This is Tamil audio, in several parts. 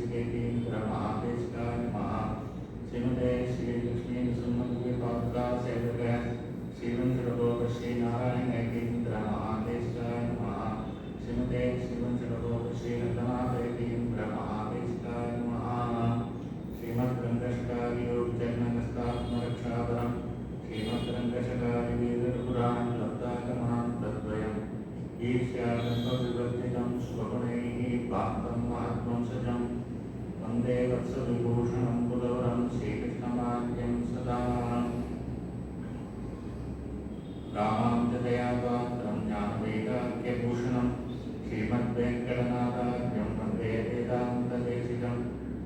श्रीकेन्द्रमहादेशिकाय नमः। श्रीमते श्रीलक्ष्मीनृसिंहपादुका सेवक श्रीवंशरघोपश्रीनारायणकेन्द्रमहादेशिकाय नमः। श्रीमते श्रीवंशरघोपश्रीरङ्गनाथकेन्द्रमहादेशिकाय नमः। श्रीमद्रङ्गशकारियोगजन्मनस्तात्मरक्षापरम् श्रीमद्रङ्गशकारिवेदपुराणं लब्धागमनं तद्वयम् ईर्ष्यागम्भविवर्जितं स्वगुणैः पान्तं महात्मंसजं वन्दे वत्सविभूषणं पुरवरं श्रीकृष्णमाद्यं सदा। रामानुजदयापात्रं ज्ञानवैराग्यभूषणं श्रीमद्वेङ्कटनाथार्यं वन्दे वेदान्तदेशिकं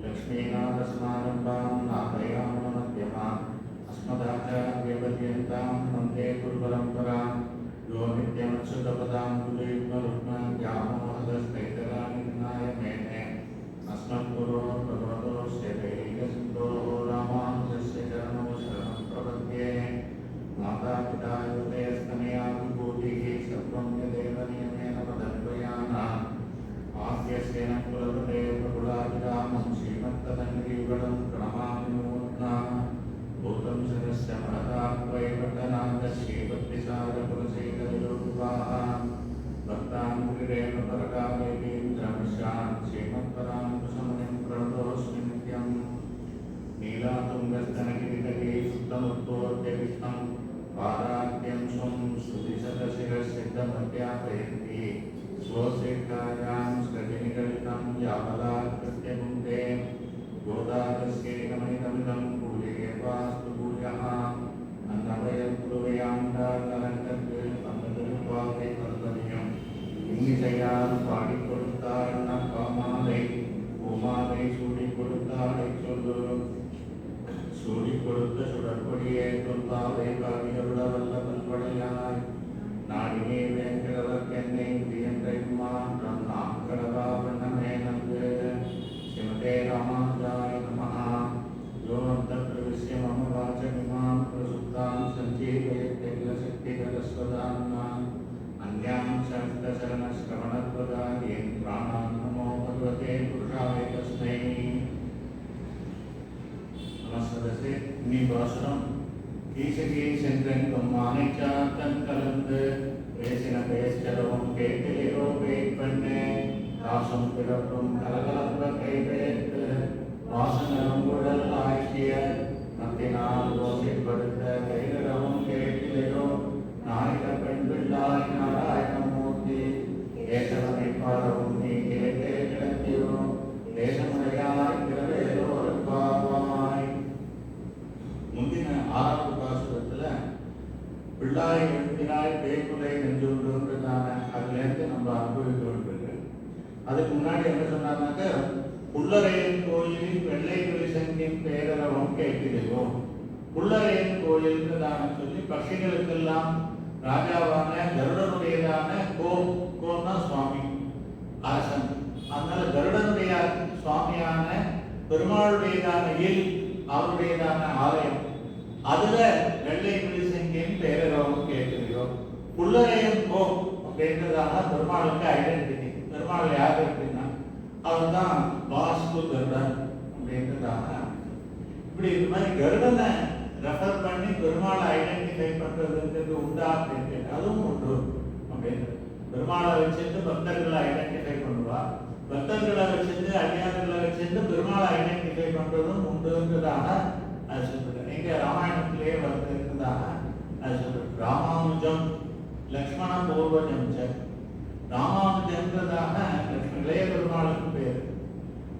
लक्ष्मीनाथसमारम्भां नाथयामुनमध्यमाम् अस्मदाचार्यपर्यन्तां वन्दे गुरुपरम्पराम् यो नित्यमच्युतपदां गुरुयुग्मरुग्मव्यामोहदस्तैतरानिर्नाय मेने अस्मद्गुरो भगवतोऽस्य दैकसिन्धोः रामानुजस्य चरणौ शरणं प्रपद्ये। मातापिता युवतयस्तनया विभूतिः सर्वं यदेव नियमेन मदन्वयानाम् आद्यस्य न कुलपते प्रकुलाभिरामं श्रीमत्तदङ्घ्रियुगलं प्रणमामि नूत्ना भूतं सरस्य महदात्वैवटनाथश्रीभक्तिसारकुलशेखरयोगुवाः भक्ताङ्घ्रिरेव परकालेन्द्रमिश्रान् श्रीमत्पराङ्कुशमुनिं प्रणतोऽस्मि नित्यम्। नीलातुङ्गस्तनगिरितटे सुप्तमुत्तोऽद्यविष्णं पाराद्यं स्वं स्तुतिशतशिरसिद्धमध्यापयन्ति स्वोत्सिष्ठायां स्रजनिकलितं यावलात्कृत्य पुङ्क्ते गोदातस्यैकमनितमिदं पूजयेवास्तु पूजः अन्नवयपुरुवयाण्डालङ्कर्गे पन्दरुपाவை பல்வதியம் இன்னிசையால் பாடிக் கொடுத்தாள் நப்பாமாலை பூமாலை சூடிக் கொடுத்தாளை சொல்லு சூடிக் கொடுத்த சுடற்கொடியே தொல்பாவை பாடியருள வல்ல பல்வடையாய் நாடினே வேங்கிழவர்க்கென்னை வியன்றை மாற்றம் நாம் கடவா வண்ணமே நல்கு श्रीमते रामानुजाय नमः। यो तत्प्रविश्य मम वाचमिमां प्रसुप्तां सञ्जीवयत्यखिलशक्तिधरस्वदाम्नाम् अन्यां शरणश्रवणत्वदायेन प्राणान् नमो भगवते पुरुषाय तस्मै। நமஸ்தே. இனி பாசுரம் ஈசகி சென்றெங்கும் மானைச்சாத்தன் கலந்து பேசின பேச்சரவும் கேட்டிலேயோ பேய்ப்பண்ணே தாசம் பிறப்பும் கலகலப்ப கைவேற்று வாசனரும் குழல் ஆட்சிய மத்தினால் ஓசைப்படுத்த கைகரவும் கேட்டிலேயோ நாயக பெண் பிள்ளாய் நாராயணமூர்த்தி கேசவனை பாடவும் நீ கேட்டே கிடத்தியோ தேசமுறையாய் பிறவேலோ பாவாய். முந்தின ஆறாவது பாசுரத்துல பிள்ளாய் எழுப்பினாய் பேய்குலை நெஞ்சுன்றதான அதுலேருந்து நம்ம அனுபவிக்க வேண்டியது. அதுக்கு முன்னாடி என்ன சொன்னாங்க, புல்லரையன் கோயிலில் வெள்ளை வெளிசங்கின் பேரரவம் கேட்கிறதோ. புல்லரையன் கோயில்ன்றதான சொல்லி பட்சிகளுக்கெல்லாம் ராஜாவான கருடனுடையதான கோன்னா சுவாமி அரசன். அதனால கருடனுடைய சுவாமியான பெருமாளுடையதான இல் அவருடையதான ஆலயம் அதுல வெள்ளை வெளிசங்கின் பேரரவம் கேட்கிறதோ. புல்லரையன் கோ அப்படின்றதான பெருமாளுக்கு ஐடென்டிட்டி. பெருமாள் யார் அப்படின்னா அவர் தான் வாஸ்து கருடன் அப்படின்றதாக. இப்படி இந்த மாதிரி கருடனை ரெஃபர் பண்ணி பெருமாளை ஐடென்டிஃபை பண்றதுன்றது உண்டா அப்படின்னு அதுவும் உண்டு அப்படின்னு. பெருமாளை வச்சுட்டு பக்தர்களை ஐடென்டிஃபை பண்ணுவா, பக்தர்களை வச்சுட்டு அடியார்களை வச்சுட்டு பெருமாளை ஐடென்டிஃபை பண்றதும் உண்டுன்றதாக அது சொல்றது. எங்க ராமாயணத்திலேயே வந்து இருந்ததாக அது சொல்றது. ராமானுஜம் லக்ஷ்மண பூர்வஜம் ராமானுஜன்றதாக இளைய பெருமாளுக்கு பேர்,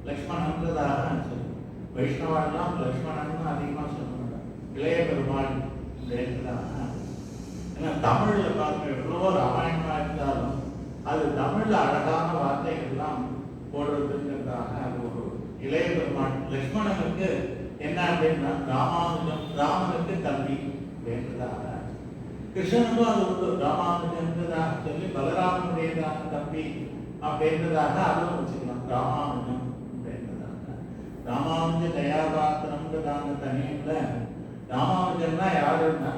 லக்ஷ்மணன்றதாக சொல்லு. வைஷ்ணவெல்லாம் லக்ஷ்மணன் அதிகமாக சொல்ல மாட்டாங்க, இளைய பெருமாள் அப்படின்றதாக. ஏன்னா தமிழ்ல பார்க்க எவ்வளவோ ராமாயணமா இருந்தாலும் அது தமிழ்ல அழகான வார்த்தைகள்லாம் போடுறதுன்றதாக அது ஒரு இளைய பெருமாள். லக்ஷ்மணனுக்கு என்ன அப்படின்னா ராமானுஜம், ராமனுக்கு தம்பி அப்படின்றதாக. கிருஷ்ணனுக்கும் அது உண்டு, ராமானுஜன்றதாக சொல்லி பலராமனுடையதான தம்பி அப்படின்றதாக அதுவும் வச்சுக்கலாம். ராமானுஜம் அப்படின்றதாக. ராமானுஜ தயாபாத்திரம்ன்றதான தனியில ராமானுஜன்னா யாருன்னா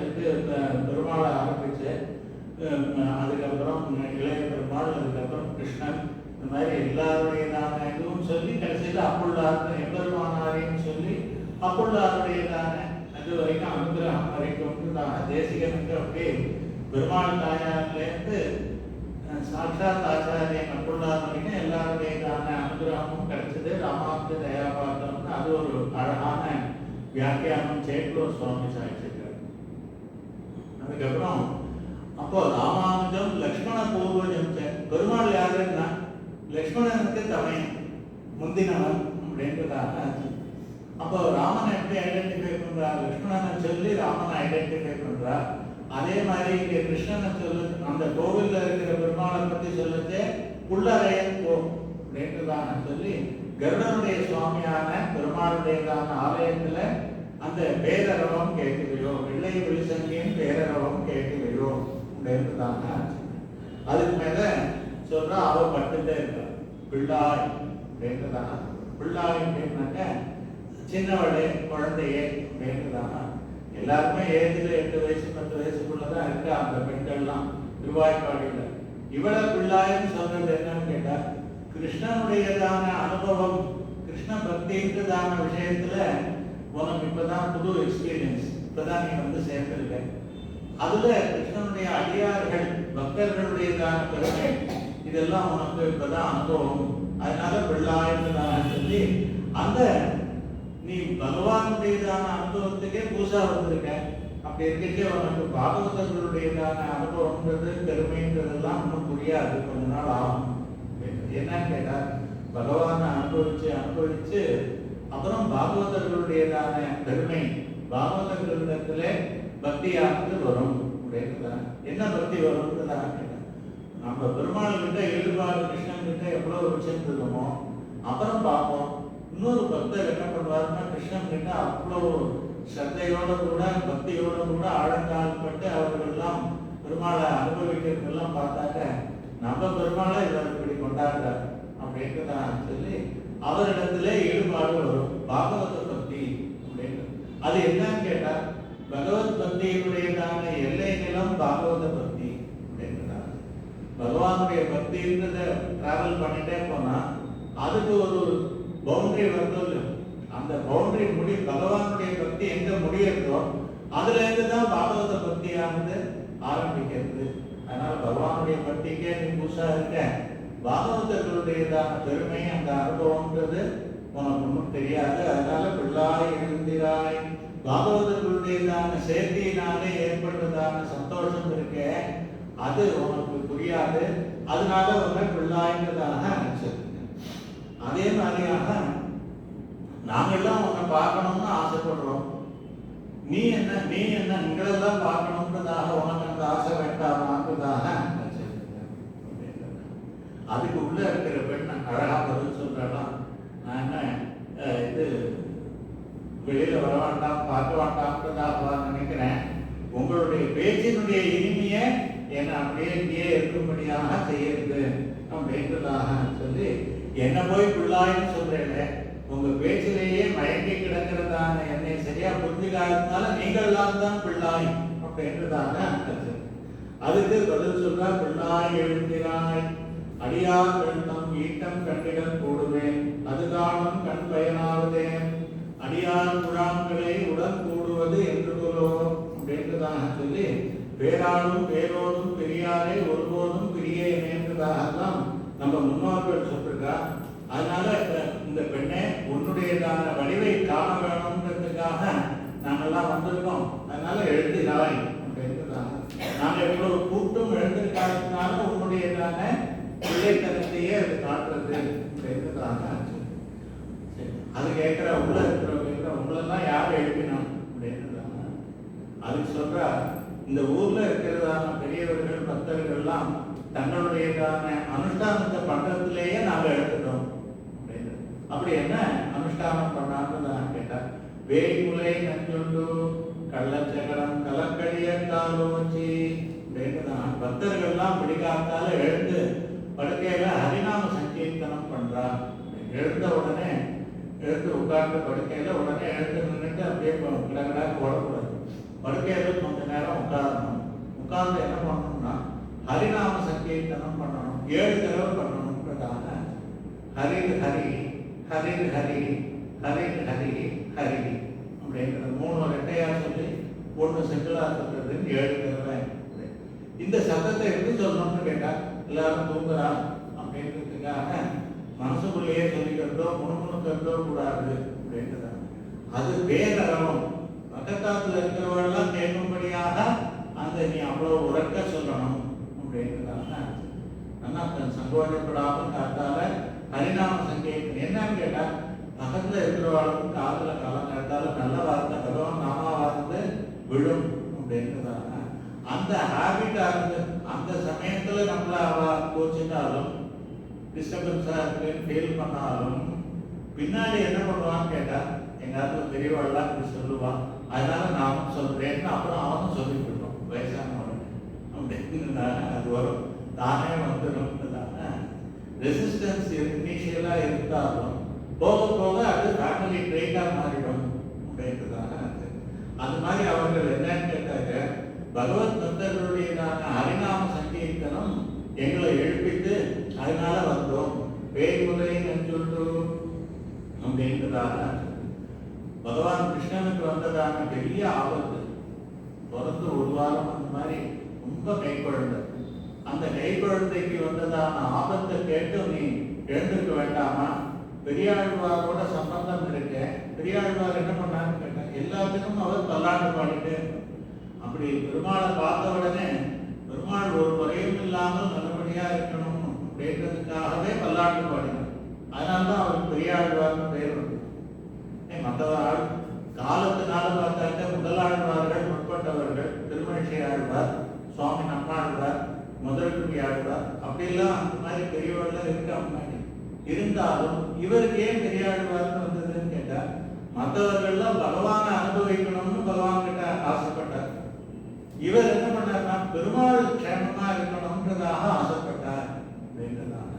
இது பெருமாளை ஆரம்பிச்சு அதுக்கப்புறம் இளைய பெருமாள், அதுக்கப்புறம் கிருஷ்ணன், இந்த மாதிரி எல்லாருடையதான இதுவும் சொல்லி கடைசியில் அப்புள்ளார் எம்பெருமானாரையும் சொல்லி அப்புள்ளாருடையதான அது வரைக்கும் அனுகிரகம் வரைக்கும் தேசிகனுக்கு அப்படியே பெருமாள் தாயாரிலேருந்து சாட்சாத் ஆச்சாரியன் அப்புள்ளார் வரைக்கும் எல்லாருடையதான அனுகிரகமும் கிடைச்சது. ராமானுஜ தயாபாத்திரம்னு அது ஒரு அழகான வியாக்கியானம் சேட்டூர் சுவாமி சாதிச்சிருக்காரு. அதுக்கப்புறம் அப்போ ராமானுஜம் லக்ஷ்மண பூர்வஜம் பெருமாள் யாருன்னா லக்ஷ்மணனுக்கு தமையன் முந்தினவன் அப்படின்றதாக. அப்போ ராமனை எப்படி ஐடென்டிஃபை பண்றார்? லக்ஷ்மணனை சொல்லி ராமனை ஐடென்டிஃபை பண்றார். அதே மாதிரி இங்கே கிருஷ்ணனை சொல்லு அந்த கோவில்ல இருக்கிற பெருமாளை பத்தி சொல்லச்சே புள்ளரையன் போ அப்படின்றதாக சொல்லி கருடனுடைய சுவாமியான பெருமாளுடையதான ஆலயத்துல அந்த பேரரவம் கேட்கலையோ வெள்ளை வெளிசங்கியின் பேரரவம் கேட்கலையோ அப்படின்றதாக. அதுக்கு மேல சொல்ற அவ பட்டுட்டே இருக்கா பிள்ளாய் அப்படின்றதாக. பிள்ளாய் அப்படின்னாக்க சின்னவளே குழந்தையே அப்படின்றதாக. எல்லாருமே ஏஜில் 8 வயசு 10 வயசுக்குள்ளதான் இருக்கா அந்த பெண்கள்லாம் திருவாய்ப்பாடியில். இவளை பிள்ளாயின்னு சொல்றது என்னன்னு கேட்டா கிருஷ்ணனுடையதான அனுபவம் கிருஷ்ண பக்தின்றதான விஷயத்துல உனக்கு இப்பதான் புது எக்ஸ்பீரியன்ஸ், இப்பதான் நீ வந்து சேர்ந்திருக்க. அதுல கிருஷ்ணனுடைய அடியார்கள் பக்தர்களுடையதான பெருமை இதெல்லாம் உனக்கு இப்பதான் அனுபவம். அதனால பிள்ளாயின்றதாக சொல்லி அந்த நீ பகவானுடையதான அனுபவத்துக்கே பூசா வந்திருக்க. அப்படி இருக்கே உனக்கு பாகவதர்களுடையதான அனுபவம்ன்றது பெருமைன்றதெல்லாம் ஒன்றும் புரியாது, கொஞ்ச நாள் ஆகும். என்னன்னு கேட்டா பகவானை அனுபவிச்சு அப்புறம் பாகவதர்களுடையதான பெருமை பாகவதர்களிடத்துல பக்தியானது வரும் அப்படின்றதான். என்ன பக்தி வரும்ன்றதாக கேட்டா நம்ம பெருமாள் கிட்ட ஈடுபாடு கிருஷ்ணன் கிட்ட எவ்வளவு வச்சிருந்தோமோ அப்புறம் பார்ப்போம். இன்னொரு பக்தர் என்ன பண்ணுவாருன்னா கிருஷ்ணன் கிட்ட அவ்வளவு ஸ்ரத்தையோட கூட பக்தியோட கூட ஆழங்கால்பட்டு அவர்கள்லாம் பெருமாளை அனுபவிக்கிறதெல்லாம் பார்த்தாக்க நம்ம பெருமாளை இவர் இப்படி கொண்டாடுறார் அப்படின்றதா சொல்லி அவரிடத்துல ஈடுபாடு வரும். பாகவத பக்தி அப்படின்னு அது என்னன்னு கேட்டா பகவத் பக்தியினுடையதான எல்லை நிலம் பாகவத பக்தி அப்படின்றாங்க. பகவானுடைய பக்தின்றத டிராவல் பண்ணிட்டே போனா அதுக்கு ஒரு பவுண்டரி வந்து அந்த பவுண்டரி பகவானுடைய பக்தி எங்க முடியறதோ அதுல இருந்துதான் பாகவத பக்தியானது ஆரம்பிக்கிறது. அதனால பகவானுடைய பக்திக்கே நீ புதுசா இருக்க, பாகவதர்களுடையதான பெருமை அந்த அனுபவம்ன்றது உனக்கு ஒன்றும் தெரியாது. அதனால பிள்ளாய் எழுந்திராய் பாகவதர்களுடையதான சேர்க்கையினாலே ஏற்படுறதான சந்தோஷம் இருக்க அது உனக்கு புரியாது. அதனால உன்னை பிள்ளாய்ன்றதாக நினைச்சிருக்க. அதே மாதிரியாக நாங்கெல்லாம் உன்னை பார்க்கணும்னு ஆசைப்படுறோம். நீ என்ன நீங்களெல்லாம் பார்க்கணுன்றதாக உனக்கு அந்த ஆசை வேண்டாமான்றதாக அதுக்கு உள்ள இருக்கிற பெண் அழகா பதில் சொல்றாலாம். நான் என்ன இது வெளியில வர வேண்டாம் பார்க்க வேண்டாம்ன்றதாக நினைக்கிறேன். உங்களுடைய பேச்சினுடைய இனிமையை என்னை அப்படியே இங்கேயே இருக்கும்படியாக செய்யுது அப்படின்றதாக சொல்லி என்ன போய் பிள்ளாயின்னு சொல்றேன். உங்க பேச்சிலேயே மயங்கி கிடக்கிறதான என்னை சரியா புரிஞ்சுக்காததுனால நீங்கள்லாம் தான் பிள்ளாய் அப்படின்றதாக அதுக்கு பதில் சொல்றா. பிள்ளாய் எழுந்திராய் அடியார் வெள்ளம் ஈட்டம் கண்டிடம் கூடுவேன் அது காணும் கண் பயனாவதேன் அடியார் குழாம்களே உடன் கூடுவது என்று கொலோ அப்படின்றதாக சொல்லி பேராலும் பேரோடும் பெரியாரே ஒருபோதும் பிரியேன் என்றதாகலாம் நம்ம முன்னோர்கள் சொல்லிருக்கா. அதனால இந்த பெண்ணை உன்னுடையதான வடிவை காண வேணும்ன்றதுக்காக நாங்கெல்லாம் வந்திருக்கோம். அதனால எழுதினாய் அப்படின்றதாக நாங்க எவ்வளவு கூட்டம் எழுந்திருக்காததுனால உன்னுடையதான பிள்ளைத்தனத்தையே அது காட்டுறது அப்படின்றதாக. அது கேட்கிற உள்ள இருக்கிறவங்க உங்களெல்லாம் யார் எழுப்பினோம் அப்படின்றதாக அதுக்கு சொல்ற. இந்த ஊர்ல இருக்கிறதான பெரியவர்கள் பக்தர்கள்லாம் தங்களுடையதான அனுஷ்டானத்தை பண்றதுலேயே நாங்கள் எடுத்துட்டோம் அப்படின்னு. அப்படி என்ன அனுஷ்டானம் பண்ணான்னு கேட்டா வேய்முலை நஞ்சுண்டு கள்ளச்சகரம் கலக்கடிய காலோச்சி அப்படின்னு பக்தர்கள்லாம் பிடிக்காத்தால எழுந்து படுக்கையில ஹரிநாம சங்கீர்த்தனம் பண்றா. எழுந்த உடனே எழுந்து உட்கார்ந்து படுக்கையில உடனே எழுந்து நின்றுட்டு அப்படியே கிடக்கடா போடக்கூடாது. படுக்கையில கொஞ்ச நேரம் உட்காரணும். உட்கார்ந்து என்ன பண்ணணும்னா ஹரிநாம சங்கீர்த்தனம் பண்ணணும். 7 தடவை பண்ணணும்ன்றதான ஹரி ஹரி ஹரிர் ஹரி ஹரிர் ஹரி ஹரி அப்படிங்கிற 3 ரெட்டையா சொல்லி 1 செங்கலா சொல்றதுன்னு 7 தடவை. இந்த சத்தத்தை எப்படி சொல்லணும்னு கேட்டா எல்லாரும் தூங்குறா அப்படின்றதுக்காக மனசுக்குள்ளேயே சொல்லிக்கிறதோ முணுமுணுக்கிறதோ கூடாது அப்படின்றத. அது பேரளவும் பக்கத்தாத்துல இருக்கிறவர்கள்லாம் கேட்கும்படியாக அந்த நீ அவ்வளவு உறக்க சொல்லணும் அப்படின்றதாக நல்லா சங்கோஜப்படாமல் காத்தால ஹரிநாம சங்கீதம் என்னன்னு கேட்டா பக்கத்துல இருக்கிறவர்களும் காதல காலம் கேட்டாலும் நல்ல வார்த்தை பகவான் நாமாவா இருந்து விழும் அப்படின்றதாக அந்த ஹேபிட்டா இருந்து அந்த சமயத்துல நம்மள அவ கோச்சிட்டாலும் டிஸ்டர்பன்ஸா இருக்குன்னு ஃபீல் பண்ணாலும் பின்னாடி என்ன பண்ணுவான்னு கேட்டா எங்காவது பெரியவாள்லாம் இப்படி சொல்லுவான், அதனால நானும் சொல்றேன்னு அப்புறம் அவனும் சொல்லிட்டு இருக்கோம் வயசானவன் அப்படின்னு அது வரும் தானே வந்துடும்ன்றதான ரெசிஸ்டன்ஸ் இனிஷியலா இருந்தாலும் போக போக அது ஃபேமிலி ட்ரெயிட்டா மாறிடும் அப்படின்றதான அது மாதிரி அவர்கள் என்னன்னு கேட்டாங்க பகவத் பக்தர்களுடையதான ஹரிநாம சங்கீர்த்தனம் எங்களை எழுப்பிட்டு அதனால வந்தோம் பேய்முறை நெஞ்சுண்டு அப்படின்றதாக. பகவான் கிருஷ்ணனுக்கு வந்ததான பெரிய ஆபத்து பிறந்து 1 வாரம் அந்த மாதிரி ரொம்ப கை குழந்தை. அந்த கை குழந்தைக்கு வந்ததான ஆபத்தை கேட்டு நீ எழுந்திருக்க வேண்டாமா? பெரியாழ்வாரோட சம்பந்தம் இருக்கு. பெரியாழ்வார் என்ன பண்ணான்னு கேட்டேன், எல்லாத்துக்கும் அவர் பல்லாண்டு பாடிட்டு அப்படி பெருமாளை பார்த்த உடனே பெருமாள் ஒரு குறையும் இல்லாமல் நல்லபடியா இருக்கணும் அப்படின்றதுக்காகவே பல்லாண்டு பாடினார். அதனால்தான் அவருக்கு பெரியாழ்வார்னு பெயர் உண்டு. மற்றவர்கள் காலத்தினால பார்த்தாக்க முதலாழ்வார்கள் முற்பட்டவர்கள் திருமணிசை ஆழ்வார், சுவாமி நம்மாழ்வார், முதல்குடி ஆழ்வார் அப்படிலாம் அந்த மாதிரி பெரியவர்கள் இருக்க முன்னாடி இருந்தாலும் இவருக்கு ஏன் பெரியாழ்வார்னு வந்ததுன்னு கேட்டா மற்றவர்கள்லாம் பகவானை அனுபவிக்கணும்னு பகவான் கிட்ட ஆசைப்பட்டார். இவர் என்ன பண்ணார்னா பெருமாள் க்ஷேமமா இருக்கணும்ன்றதாக ஆசைப்பட்டார் அப்படின்றதாக.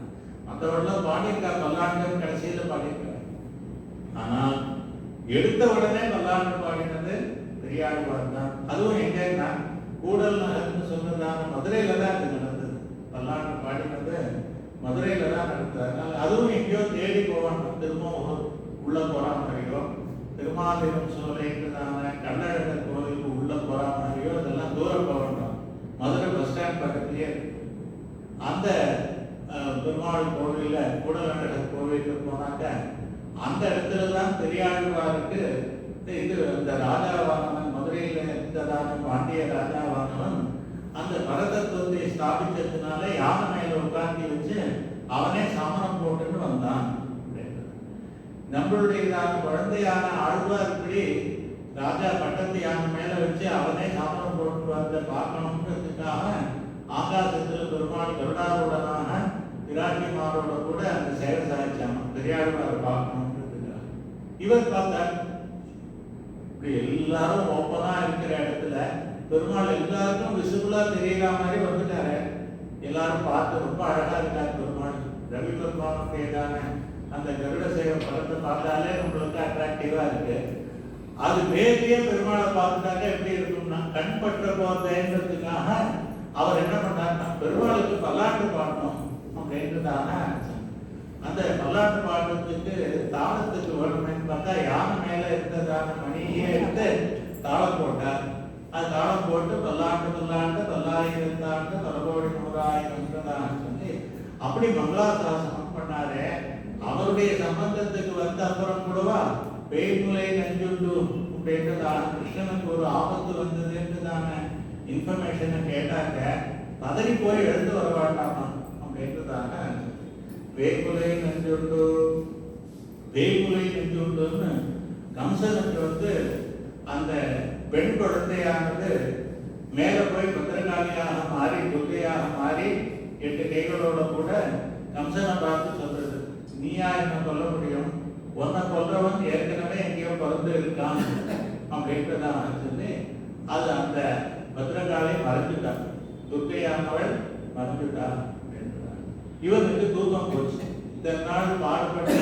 மற்றவர்கள்லாம் பாடியிருக்கார், பல்லாண்டு கடைசியில பாடியிருக்கார். ஆனால் எடுத்த உடனே பல்லாண்டு பாடினது பெரியாழ்வார் தான். அதுவும் எங்கன்னா கூடல் நகர்னு சொன்னதான மதுரையில தான் அது நடந்தது. பல்லாண்டு பாடினது மதுரையில தான் நடந்தது. அதனால அதுவும் எங்கேயோ தேடி போவாங்க, திரும்ப உள்ள போறா மாதிரியோ திருமாலிரம் சோலைன்றதான கள்ளழகர் கோவிலுக்கு உள்ள போறா மாதிரியோ அதெல்லாம் தூரம் போவாங்க. மதுரை பஸ் ஸ்டாண்ட் பக்கத்திலேயே இருக்கு. அந்த பெருமாள் கோவில்ல கூடலழகர் கோவிலுக்கு போனாக்க அந்த இடத்துல தான் பெரியாழ்வாருக்கு இது இந்த ராஜாவானவன் மதுரையில இருந்ததான பாண்டிய ராஜாவானவன் அந்த பரதத்துவத்தை ஸ்தாபிச்சதுனால யானை மேல உட்கார்ந்து வச்சு அவனே சாமரம் போட்டுன்னு வந்தான். நம்மளுடைய குழந்தையான ஆழ்வார் இப்படி ராஜா பட்டத்து யானை மேல வச்சு அவனே சாமரம் போட்டு வந்த பார்க்கணுன்றதுக்காக ஆகாசத்துல பெருமாள் கருடாருடனாக பிராட்டிமாரோட கூட அந்த சேவை சாதிச்சாம பெரியாழ்வார் பார்க்கணுன்றதுக்காக. இவர் பார்த்தார் இப்படி எல்லாரும் ஓப்பனா இருக்கிற இடத்துல பெருமாள் எல்லாருக்கும் விசிபிளா தெரியற மாதிரி வந்துட்டாரு. எல்லாரும் பார்த்து ரொம்ப அழகா இருக்காரு பெருமாள். ரவி பெருமாளுடையதான அந்த கருட சேவை படத்தை பார்த்தாலே நம்மளுக்கு அட்ராக்டிவா இருக்கு. அது மேலேயே பெருமாளை பார்த்துட்டாக்க எப்படி இருக்கும்னா கண் பற்ற போறதுன்றதுக்காக அவர் என்ன பண்ணாருன்னா பெருமாளுக்கு பல்லாண்டு பாடணும் அப்படின்றதான அந்த பல்லாண்டு பாடுறதுக்கு தாளத்துக்கு வேணும்னு பார்த்தா யானை மேல இருந்ததான மணியே எடுத்து தாளம் போட்டார். அது தாளம் போட்டு பல்லாண்டு பல்லாண்டு 900 ஆண்டு 1,00,00,000 சொல்லி அப்படி மங்களாசாசனம் பண்ணாரு. அவருடைய சம்பந்தத்துக்கு வந்த அப்புறம் கூடவா பேய்முலை நஞ்சுண்டு அப்படின்றதான கிருஷ்ணனுக்கு ஒரு ஆபத்து வந்ததுன்றதான இன்ஃபர்மேஷனை கேட்டாக்க பதறி போய் எழுந்து வர வேண்டாமா அப்படின்றதான பேய்முலை நஞ்சுண்டு பேய்முலை நஞ்சுண்டுன்னு கம்சனுக்கு அந்த பெண் குழந்தையானது மேல போய் பத்திரகாளியாக மாறி துர்க்கையாக மாறி 8 கைகளோட கூட கம்சனை பார்த்து சொல்றது, நீயா என்ன கொல்ல முடியும், உன்னை கொல்றவன் ஏற்கனவே எங்கேயோ பிறந்து இருக்கான் அப்படின்றதான் சொல்லி அது அந்த பத்திரகாளி மறைஞ்சுட்டான். துர்க்கையானவள் மறைஞ்சுட்டா அப்படின்றான். இவனுக்கு தூக்கம் போச்சு. இத்தனை நாள் பாடுபட்டு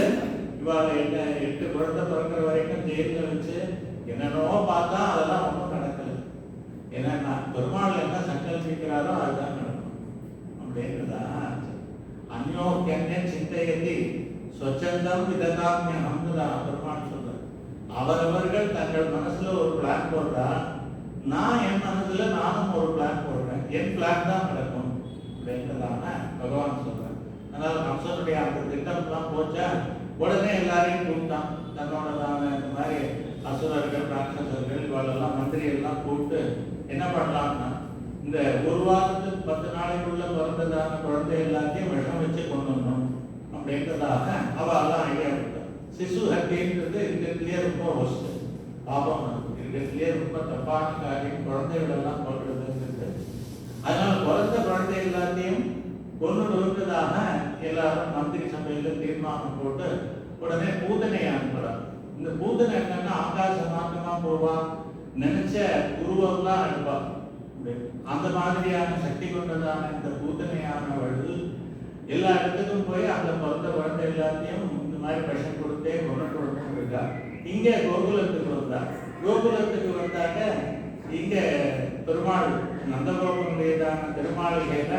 இவாளை 8 குழந்தை பிறக்கிற வரைக்கும் ஜெயில வச்சு என்னென்னவோ பார்த்தா அதெல்லாம் ஒன்றும் நடக்கல. ஏன்னா பெருமாள் என்ன சங்கல்பிக்கிறாரோ அதுதான் நடக்கும் அப்படின்றதா. அந்யோக்கியன் சிந்தையதி சொச்சந்தம் விதகாமியம்ன்றதாக பெருமான் சொல்றார். அவரவர்கள் தங்கள் மனசுல ஒரு பிளான் போட்டா, நான் என் மனசுல நானும் ஒரு பிளான் போடுறேன், என் பிளான் தான் நடக்கும் அப்படின்றதான பகவான் சொல்றேன். அதனால கம்சனுடைய அந்த திட்டம்லாம் போச்சா, உடனே எல்லாரையும் கூப்பிட்டான். தன்னோடதான இந்த மாதிரி அசுரர்கள் ராட்சசர்கள் இவளெல்லாம் மந்திரியெல்லாம் கூப்பிட்டு என்ன பண்ணலாம்னா, இந்த ஒரு வாரத்துக்கு 10 நாளைக்குள்ள பிறந்ததான குழந்தை எல்லாத்தையும் விஷம் வச்சு கொண்டு வரணும் அப்படின்றதாக அவெல்லாம் ஐடியா கொடுத்தார். சிசு ஹத்தின்றது இருக்கிறதுலேயே ரொம்ப ஒஸ்ட் பாபம், இருக்கிறதுலேயே ரொம்ப தப்பான காரியம் குழந்தைகள் எல்லாம் கொள்றதுங்கிறது. அதனால பிறந்த குழந்தை எல்லாத்தையும் கொன்னுடுவதாக எல்லாரும் மந்திரி சபையில தீர்மானம் போட்டு உடனே பூதனை அனுப்புறார். இந்த பூதனை என்னன்னா ஆகாச மார்க்கமா போவான், நினைச்ச உருவம்லாம் எடுப்பான். அந்த மாதிரியான சக்தி கொண்டதான இந்த பூதனையானவள் எல்லா இடத்துக்கும் போய் அந்த பிறந்த குழந்தை எல்லாத்தையும் இந்த மாதிரி விஷம் கொடுத்தே கொண்டு இருக்கா. இங்க கோகுலத்துக்கு வந்தா, கோகுலத்துக்கு வந்தாக்க இங்க பெருமாள் நந்தகோபனுடையதான திருமாளிகையில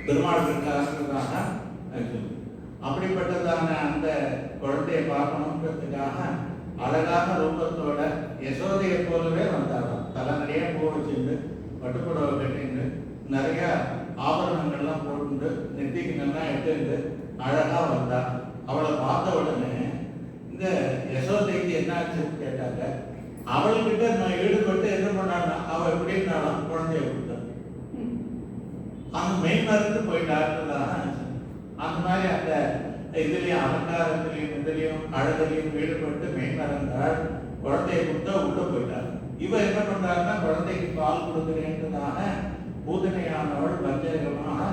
பெருமாள் இருக்காருன்றதாக அப்படிப்பட்டதான அந்த குழந்தையை பார்க்கணுன்றதுக்காக அழகான ரூபத்தோட யசோதையை போலவே வந்தாராம். தலை நிறைய பூ வச்சுட்டு, பட்டுப்புடவை கட்டிண்டு, நிறைய ஆபரணங்கள்லாம் போட்டு, நெத்திக்கு நல்லா எட்டு அழகா வந்தா. அவளை பார்த்த உடனே இந்த யசோதைக்கு என்ன ஆச்சுன்னு கேட்டாங்க. அவள்கிட்ட நான் ஈடுபட்டு என்ன பண்ணான்னா, அவ எப்படின்னாலும் குழந்தைய கொடுத்தான். அந்த மெய் மறந்து போயிட்டாருன்றதாக அந்த மாதிரி அந்த இதுலயும் அலங்காரத்திலையும் இதுலையும் அழகையும் ஈடுபட்டு மெய் மறந்தாள். குழந்தைய கொடுத்தா உள்ள போயிட்டார். இவ என்ன பண்றாருன்னா, குழந்தைக்கு பால் கொடுக்குறேன்றதாக பூதனையானவள் பஞ்சகமாக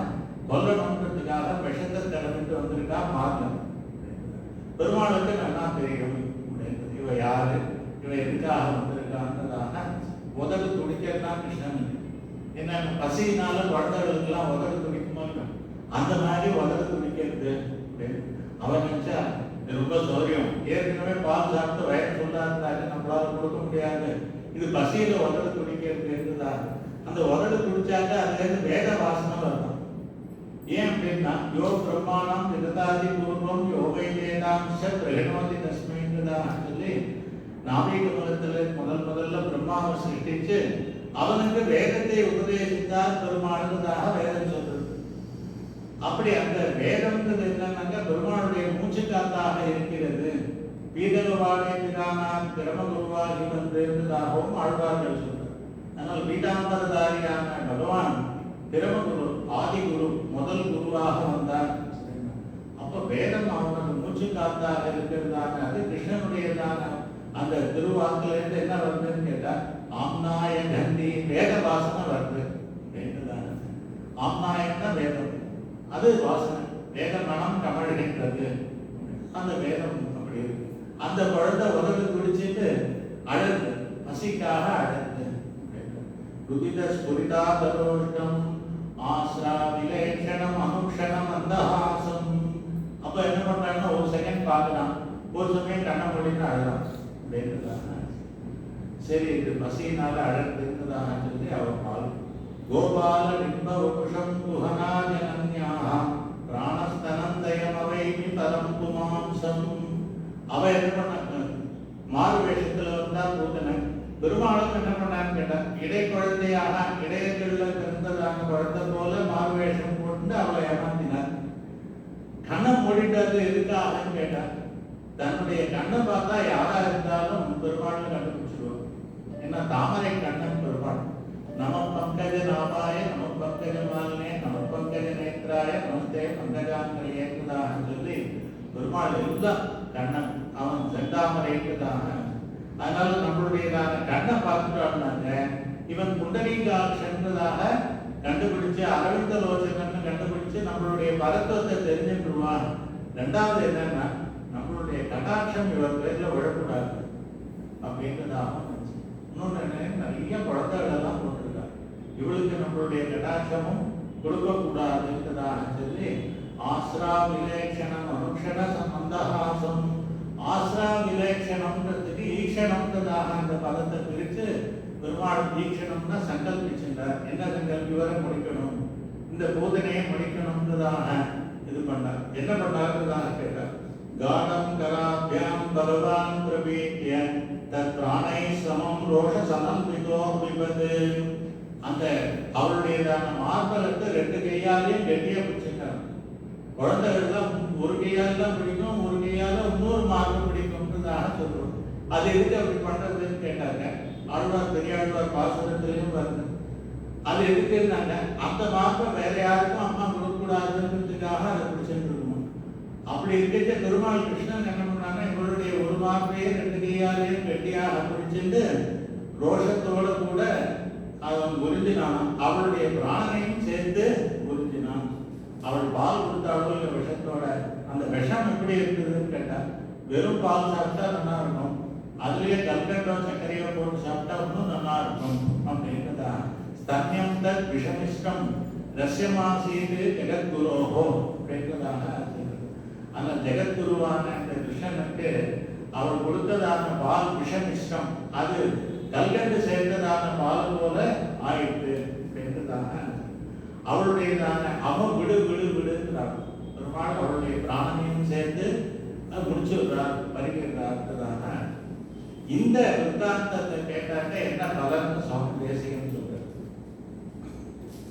கொல்லணுன்றதுக்காக விஷத்தை தடவிட்டு வந்திருக்கா. மாறல. பெருமாளுக்கு நல்லா தெரியும் இவ யாரு, இவ எதுக்காக வந்திருக்கான்றதாக உதடு துடிக்கிறதுதான் கிருஷ்ணன். என்ன பசியினால குழந்தைகளுக்கெல்லாம் உதடு துடிக்குமா, அந்த மாதிரி உதடு துடிக்கிறது. அவன் நினைச்சா ரொம்ப சௌரியம், ஏற்கனவே பால் சாப்பிட்டு வயது சொல்லா இருந்தாங்க, நம்மளால கொடுக்க முடியாது, இது பசியில உதடு துடிக்கிறது என்றுதான். அந்த உதடு துடிச்சாக்க அதுல இருந்து வேத வாசனை வரணும். ஏன் அப்படின்னா, யோ பிரம்மாணம் விததாதி பூர்வம் யோகை வேதாம்ச பிரகணோதி தஸ்மைன்றதாக சொல்லி நாபிக மதத்துல முதல்ல பிரம்மாவை சிருஷ்டிச்சு அவனுக்கு வேதத்தை உபதேசித்தார் பெருமாளுதாக வேதம் சொல்றது. அப்படி அந்த வேதம்ன்றது என்னன்னாக்க பெருமாளுடைய மூச்சு காத்தாக இருக்கிறது. பீதகவாடியான பிரமகுருவாகி வந்திருந்ததாகவும் ஆழ்வார்கள் சொல்றார். அதனால் பீதாம்பரதாரியான பகவான் பிரமகுரு ஆதிகுரு முதல் குருவாக வந்தார். அப்ப வேதம் அவனுக்கு மூச்சு காத்தாக இருக்கிறதான அது கிருஷ்ணனுடையதான அந்த திருவாக்குல இருந்து என்ன வருதுன்னு கேட்டா, ஆம்நாய கந்தி வேத வாசனை வருது. ஆம்நாயன்னா வேதம், அது வாசனை, வேத மனம் கமழ்கின்றது. அந்த வேதம் அப்படி இருக்கு. அந்த குழந்தை உதவி குடிச்சிட்டு அழுது, பசிக்காக அழுது. ருதித ஸ்புரிதா தரோஷ்டம் ஆஸ்ரா விலேஷணம் அனுக்ஷணம் அந்தஹாசம். அப்ப என்ன பண்றாங்கன்னா, ஒரு செகண்ட் பார்க்கலாம், ஒரு சமயம் கண்ணை மூடிட்டு அழலாம் அப்படின்றதாக. சரி, இது பசியினால அழகுன்றதாக சொல்லி அவர் பால் கோபால நிம்ப வபுஷம் குஹனா ஜனன்யாஹ பிராணஸ்தனந்தயம் அவைமி பரம் புமாம்சம். அவ என்ன பண்ணாங்க, மாறு வேஷத்துல வந்தா பூதனை. பெருமாளும் என்ன பண்ணான்னு கேட்டா, இடை குழந்தையாக இடையர்கள்ல பிறந்ததான குழந்தை போல மாறு வேஷம் போட்டு அவளை ஏமாத்தினார். கண்ணை மூடிட்டது எதுக்காகன்னு கேட்டா, தன்னுடைய கண்ணை பார்த்தா யாரா இருந்தாலும் பெருமாள்னு கண்டுபிடிச்சிருவோம். ஏன்னா தாமரை கண்ணன் பெருமாள். நம பங்கஜ நாமாய நம பங்கஜ மாலினே நம பங்கஜ நேத்ராய நமஸ்தே பங்கஜாங்கிரியேன்றதாக சொல்லி பெருமாள் எல்லாம் கண்ணன், அவன் செந்தாமரைன்றதாக. அதனால நம்மளுடையதான கண்ணை பார்த்துட்டோம்னாங்க, இவன் புண்டரீகாட்சன்றதாக கண்டுபிடிச்சு அரவிந்த லோச்சனன்னு கண்டுபிடிச்சு நம்மளுடைய பரத்துவத்தை தெரிஞ்சுட்டுருவான். ரெண்டாவது என்னன்னா, நம்மளுடைய கடாட்சம் இவர் பேர்ல விழக்கூடாது அப்படின்றதாக. இன்னொன்னு என்ன, நிறைய குழந்தைகள் எல்லாம் போட்டிருக்காங்க, இவளுக்கு நம்மளுடைய கடாட்சமும் கொடுக்கக்கூடாதுன்றதாக சொல்லி ஆஸ்ரா விலேஷணம் அனுக்ஷண சம்பந்தஹாசம். ஆஸ்ரா விலேஷணம்ன்றதுக்கு ஈக்ஷணம்ன்றதாக அந்த பதத்தை பிரித்து பெருமாள் ஈக்ஷணம்னா சங்கல்பிச்சுட்டார். என்ன சங்கல்பி வரை முடிக்கணும், இந்த பூதனையை முடிக்கணும்ன்றதாக இது பண்ணார். என்ன பண்ணாருன்னு கேட்டார். கானம் கராபியாம் பகவான் பிரபீத்ய தத் பிராணை சமம் ரோஷ சமம் விதோ விபது. அந்த அவருடையதான மார்பலத்தை 2 கையாலையும் கெட்டியா பிடிச்சிருக்காங்க. குழந்தைகள்லாம் ஒரு கையால் தான் பிடிக்கும், ஒரு கையால இன்னொரு மார்பு பிடிக்கும்ன்றதாக சொல்றோம். அது எதுக்கு அப்படி பண்றதுன்னு கேட்டாங்க. ஆழ்வார் பெரியாழ்வார் பாசுரத்திலையும் வருது. அது எதுக்குன்னாங்க, அந்த மார்பை வேற யாருக்கும் அம்மா கொடுக்கக்கூடாதுன்றதுக்காக அதை பிடிச்சிட்டு இருக்கணும். அப்படி இருக்க பெருமாள் கிருஷ்ணன் என்ன பண்ணாங்க, இவருடைய ஒரு மார்பையே 2 கையாலையும் கெட்டியாக பிடிச்சிட்டு ரோஷத்தோட கூட அவன் உறிஞ்சினான். அவளுடைய பிராணனையும் சேர்த்து உறிஞ்சினான். அவள் பால் கொடுத்தாளோ இல்லை விஷத்தோட, அந்த விஷம் எப்படி இருக்குதுன்னு கேட்டா, வெறும் பால் சாப்பிட்டா நல்லா இருக்கும், அதுலயே கல்கண்டோ சர்க்கரையோ போட்டு சாப்பிட்டா இன்னும் நல்லா இருக்கும் அப்படின்றதா. ஸ்தன்யம் தத் விஷமிஷ்டம் ரஸ்யமாசீது ஜெகத்குரோஹோ அப்படின்றதாக அந்த ஜெகத்குருவான இந்த கிருஷ்ணனுக்கு அவள் கொடுத்ததான பால் விஷமிஷ்டம், அது கல்கண்டு சேர்ந்ததான பால் போல ஆயிட்டு அப்படின்றதாக. அவளுடையதான விடு விடு விடுங்கிறார் பெருமாள். அவளுடைய பிராணனையும் சேர்த்து முடிச்சுடுறார், பறிக்கிறார்ன்றதாக. இந்த விருத்தாந்தத்தை கேட்டாக்க என்ன பலன்னு சுவாமி தேசிகன் சொல்றார்.